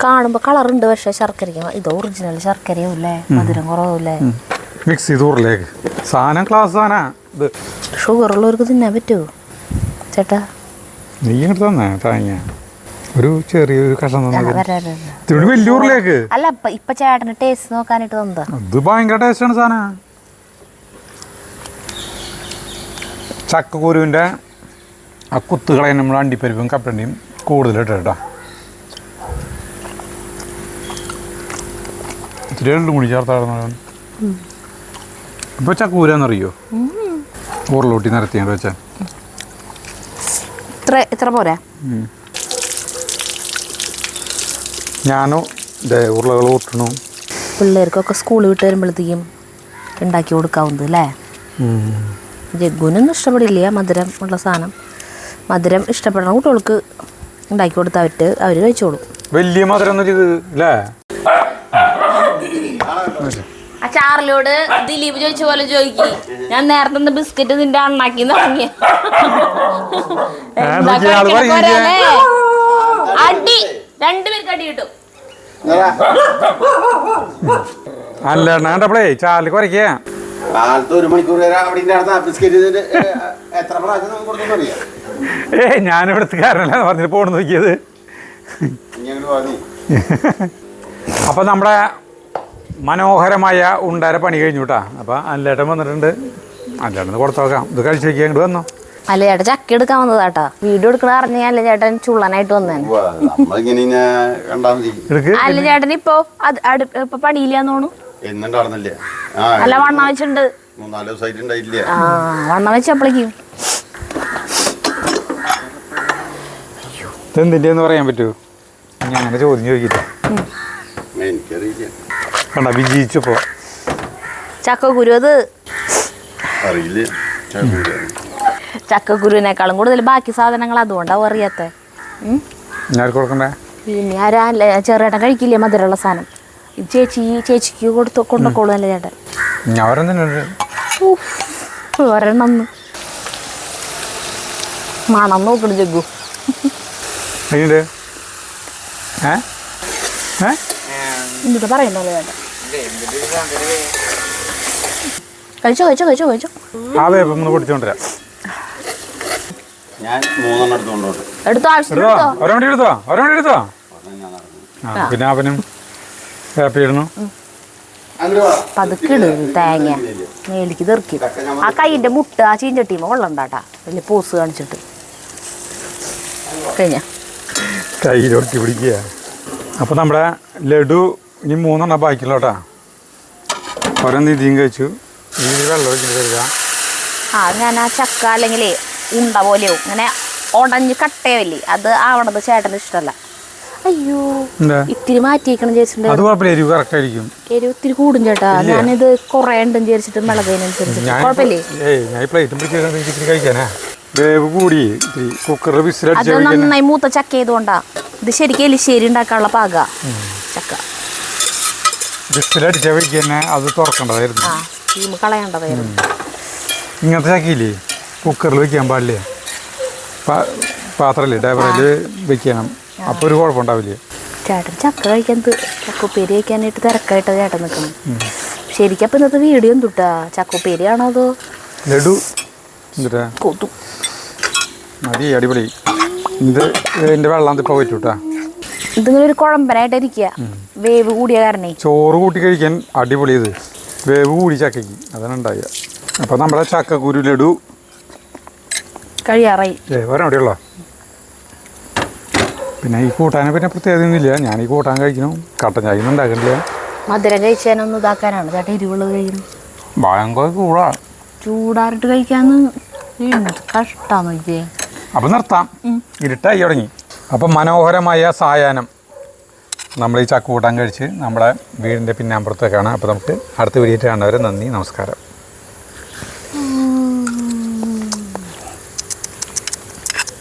കാണുമ്പോൾ കളറുണ്ട്, പക്ഷേ ശർക്കരയും ഇത് ഒറിജിനൽ ശർക്കരയും അല്ലേ, മധുരം കുറവല്ലേ. മിക്സ് ചെയ്ത് ഊറിലേക്ക് സാധനം ക്ലാസ് സാധന. ഇത് ഷുഗറുള്ളവർക്ക് തിന്നാൻ പറ്റുമോ ചേട്ടാ? നീ ഇങ്ങോട്ട് തന്നെ താങ്ങ ഒരു ചെറിയൊരു കഷ്ണം തന്നെ വലിയ ഊറിലേക്ക്. അല്ല ഇപ്പൊ ചേട്ടന് ടേസ്റ്റ് നോക്കാനായിട്ട് തന്നതാ. അത് ഭയങ്കര ടേസ്റ്റാണ് സാധനം. ചക്കക്കുരുവിൻ്റെ ആ കുത്തുകളെ നമ്മൾ അണ്ടിപ്പരിപ്പും കപ്പലണ്ടിയും കൂടുതലിട്ട് കേട്ടോ. ഇത്തിരി എള്ളും കൂടി ചേർത്താടുന്നതാണ്. ഇപ്പോൾ ചക്കൂരാന്നറിയോ, ഉരുളൂട്ടി നിരത്തിയാണ് വെച്ചാൽ ഇത്ര പോരാ. ഞാനും ഇതേ ഉരുളകൾ ഊട്ടണു. പിള്ളേർക്കൊക്കെ സ്കൂൾ വിട്ട് വരുമ്പോഴത്തേക്കും ഉണ്ടാക്കി കൊടുക്കാവുന്നത് അല്ലേ. ജഗ്ഗുനൊന്നും ഇഷ്ടപ്പെടില്ല മധുരം ഉള്ള സാധനം. മധുരം ഇഷ്ടപ്പെടുന്ന കുട്ടികൾക്ക് ഉണ്ടാക്കി കൊടുത്താൽ അവർ കഴിച്ചോളും. വലിയ മധുരം അല്ലേ. ആ ചാറിലോട് ദിലീപ് ചോദിച്ച പോലെ ചോദിക്കി, ഞാൻ നേരത്തെ ബിസ്ക്കറ്റ് നിന്റെ അണ്ണാക്കി തുടങ്ങിയ അടി 2 പേർക്ക് അടി കിട്ടും. അല്ലേ ചാല് കുറയ്ക്ക. ഒരു മണിക്കൂർ എത്ര പ്രാവശ്യം ഞാനിവിടുത്തെ കാരണല്ല പറഞ്ഞിട്ട് പോണ് നോക്കിയത്. അപ്പൊ നമ്മുടെ മനോഹരമായ ഉണ്ടര പണി കഴിഞ്ഞു കേട്ടാ. അപ്പൊ അല്ലേട്ടൻ വന്നിട്ടുണ്ട്. അല്ലേട്ടൻ കൊടുത്തു നോക്കാം. ഇത് കഴിച്ചു നോക്കിയാൽ ഇങ്ങോട്ട് വന്നോ. അല്ല ചേട്ടാ ചക്ക എടുക്കാൻ വന്നതാട്ടാ. വീഡിയോ എടുക്കണ അറിഞ്ഞല്ലേ ചേട്ടൻ ചുള്ളനായിട്ട് വന്നേനെ. അല്ല ചേട്ടൻ ഇപ്പൊ ഇപ്പൊ പണിയില്ലാന്ന് തോന്നുന്നു. അല്ല വണ്ണം വെച്ചിട്ടുണ്ട്. ആ വണ്ണം വെച്ചപ്പോഴേക്കും എന്തിൻ്റെ എന്ന് പറയാൻ പറ്റുമോ? ഞാൻ അങ്ങനെ ചോദിക്കില്ല. എനിക്കറിയില്ല. കണ്ട വിജയിച്ചപ്പോൾ ചക്കക്കുരു അത് അറിയില്ല. ചക്കക്കുരുവിനേക്കാളും കൂടുതൽ ബാക്കി സാധനങ്ങൾ അതുകൊണ്ടാവും അറിയാത്ത. ഞാൻ കൊടുക്കണ്ടേ? പിന്നെ ആരാ ചെറുേട്ടൻ കഴിക്കില്ലേ മധുരമുള്ള സാധനം? ഇത് ചേച്ചിക്ക് കൊണ്ടുപോക്കോളൂല്ലേ ചേട്ടൻ? ഞാൻ ഒരെണ്ണം ഒരെണ്ണം മണം നോക്കണം ജഗ്ഗു. എങ്ങനെയുണ്ട്? എന്നിട്ട് പറയണ്ടല്ലോ ചേട്ടൻ. കഴിച്ചോ കഴിച്ചോ കഴിച്ചോ കഴിച്ചോ. ആ വേപ്പം ഒന്ന് പൊടിച്ചോണ്ടിരാം. ഞാൻ 3 എടുത്തോണ്ടോട്ടെ. എടുത്തോ, ആവശ്യത്തിന് എടുത്തോ. ഒരവണ്ടി എടുത്തോ, ഒരവണ്ടി എടുത്തോ. പിന്നെ അവനും വേപ്പ ഇടുന്നു. പതുക്കിട് തേങ്ങ മേലിക്ക് തെറിക്കും. ആ കൈയിന്റെ മുട്ട ആ ചീഞ്ചട്ടിയുമ്പോ കൊള്ളണ്ടാട്ടാ വലിയ പോസ് കാണിച്ചിട്ട് കഴിഞ്ഞ കയ്യിലൊട്ടി പിടിക്കുക. അപ്പോൾ നമ്മുടെ ലഡു ഇനി 3 ബാക്കിയുള്ള കേട്ടാ. ഓരോന്ന് ഇതിയും കഴിച്ചു. ഇനി വെള്ളം ഒഴിച്ച് കഴിക്കാം. ഞാൻ ആ ചക്ക അല്ലെങ്കിൽ ഉണ്ട പോലെയോ ഇങ്ങനെ ഉടഞ്ഞ് കട്ടയല്ലേ അത് ആവണത് ചേട്ടന് ഇഷ്ടമല്ല. അയ്യോ ഇത്തിരി മാറ്റിയേക്കണം ചേച്ചിട്ടുണ്ട്. അത് കുഴപ്പമില്ല, എരിവ് കറക്റ്റ് ആയിരിക്കും. എരിവ് ഇത്തിരി കൂടും ചേട്ടാ. ഞാനിത് കുറേ ഉണ്ടെന്ന് വിചാരിച്ചിട്ട് മിളകതിനനുസരിച്ച് കുഴപ്പമില്ലേ? ഞാൻ പ്ലേറ്റും പിടിച്ചിട്ട് കഴിക്കാനാ. വേവ് കൂടി ഇത്തിരി കുക്കറിൽ അത് വിസിലടിച്ച് നന്നായി മൂത്ത ചക്ക ചെയ്തുകൊണ്ടാ. ഇത് ശരിക്കും എലിശ്ശേരി ഉണ്ടാക്കാനുള്ള പാക ചക്ക. വിസിലടിച്ച വഴിക്ക് തന്നെ അത് തുറക്കേണ്ടതായിരുന്നു. സ്റ്റീം കളയേണ്ടതായിരുന്നു. ഇങ്ങനത്തെ ചക്കയില്ലേ കുക്കറിൽ വെക്കാൻ പാടില്ല. പാത്രമില്ലേ ടേബിളിൽ വെക്കണം. അപ്പോൾ ഒരു കുഴപ്പമുണ്ടാവില്ല. ചേട്ടൻ ചക്ക കഴിക്കാൻ ചക്കുപ്പേരി കഴിക്കാനായിട്ട് തിരക്കായിട്ട് ചേട്ടൻ നിൽക്കണം. ശരിക്കും അപ്പം ഇന്നത്തെ വീഡിയോ എന്തുട്ടാ? ചക്കുപ്പേരിയാണോ അതോ ലഡു എന്തിട്ടാ കൊതു? മതി, അടിപൊളി. ഇതിൻ്റെ വെള്ളം ഇപ്പോൾ പറ്റൂട്ടാ. ഇതിങ്ങനെ ഒരു കുഴമ്പനായിട്ട് ഇരിക്കുക. വേവ് കൂടിയ കാരണേ ചോറ് കൂട്ടി കഴിക്കാൻ അടിപൊളി. ഇത് വേവ് കൂടി ചക്കയ്ക്ക്, അതാണ് ഉണ്ടാവുക. അപ്പോൾ നമ്മുടെ ചക്കക്കുരു ലഡു കഴിയാറായി. ഒരെവിടെയുള്ള പിന്നെ ഈ കൂട്ടാനെ പിന്നെ പ്രത്യേകതയൊന്നുമില്ല. ഞാൻ ഈ കൂട്ടാൻ കഴിക്കണം. കട്ടൻ ചായ ഒന്നും ഉണ്ടാക്കണില്ല. മധുരം കഴിച്ചാനൊന്നും ഇതാക്കാനാണ് ചേട്ടാ എരിവുള്ളത് കഴിക്കണം. ഭയങ്കര കൂടാ. ചൂടാറിട്ട് കഴിക്കാന്ന് കഷ്ടാന്ന് നോക്കിയേ. അപ്പം നിർത്താം, ഇരുട്ടായി തുടങ്ങി. അപ്പം മനോഹരമായ സായാഹ്നം നമ്മൾ ഈ ചക്ക കൂട്ടാൻ കഴിച്ച് നമ്മുടെ വീടിൻ്റെ പിന്നാമ്പുറത്തേക്കാണ്. അപ്പോൾ നമുക്ക് അടുത്ത വീഡിയോ കാണുന്നവരെ നന്ദി, നമസ്കാരം.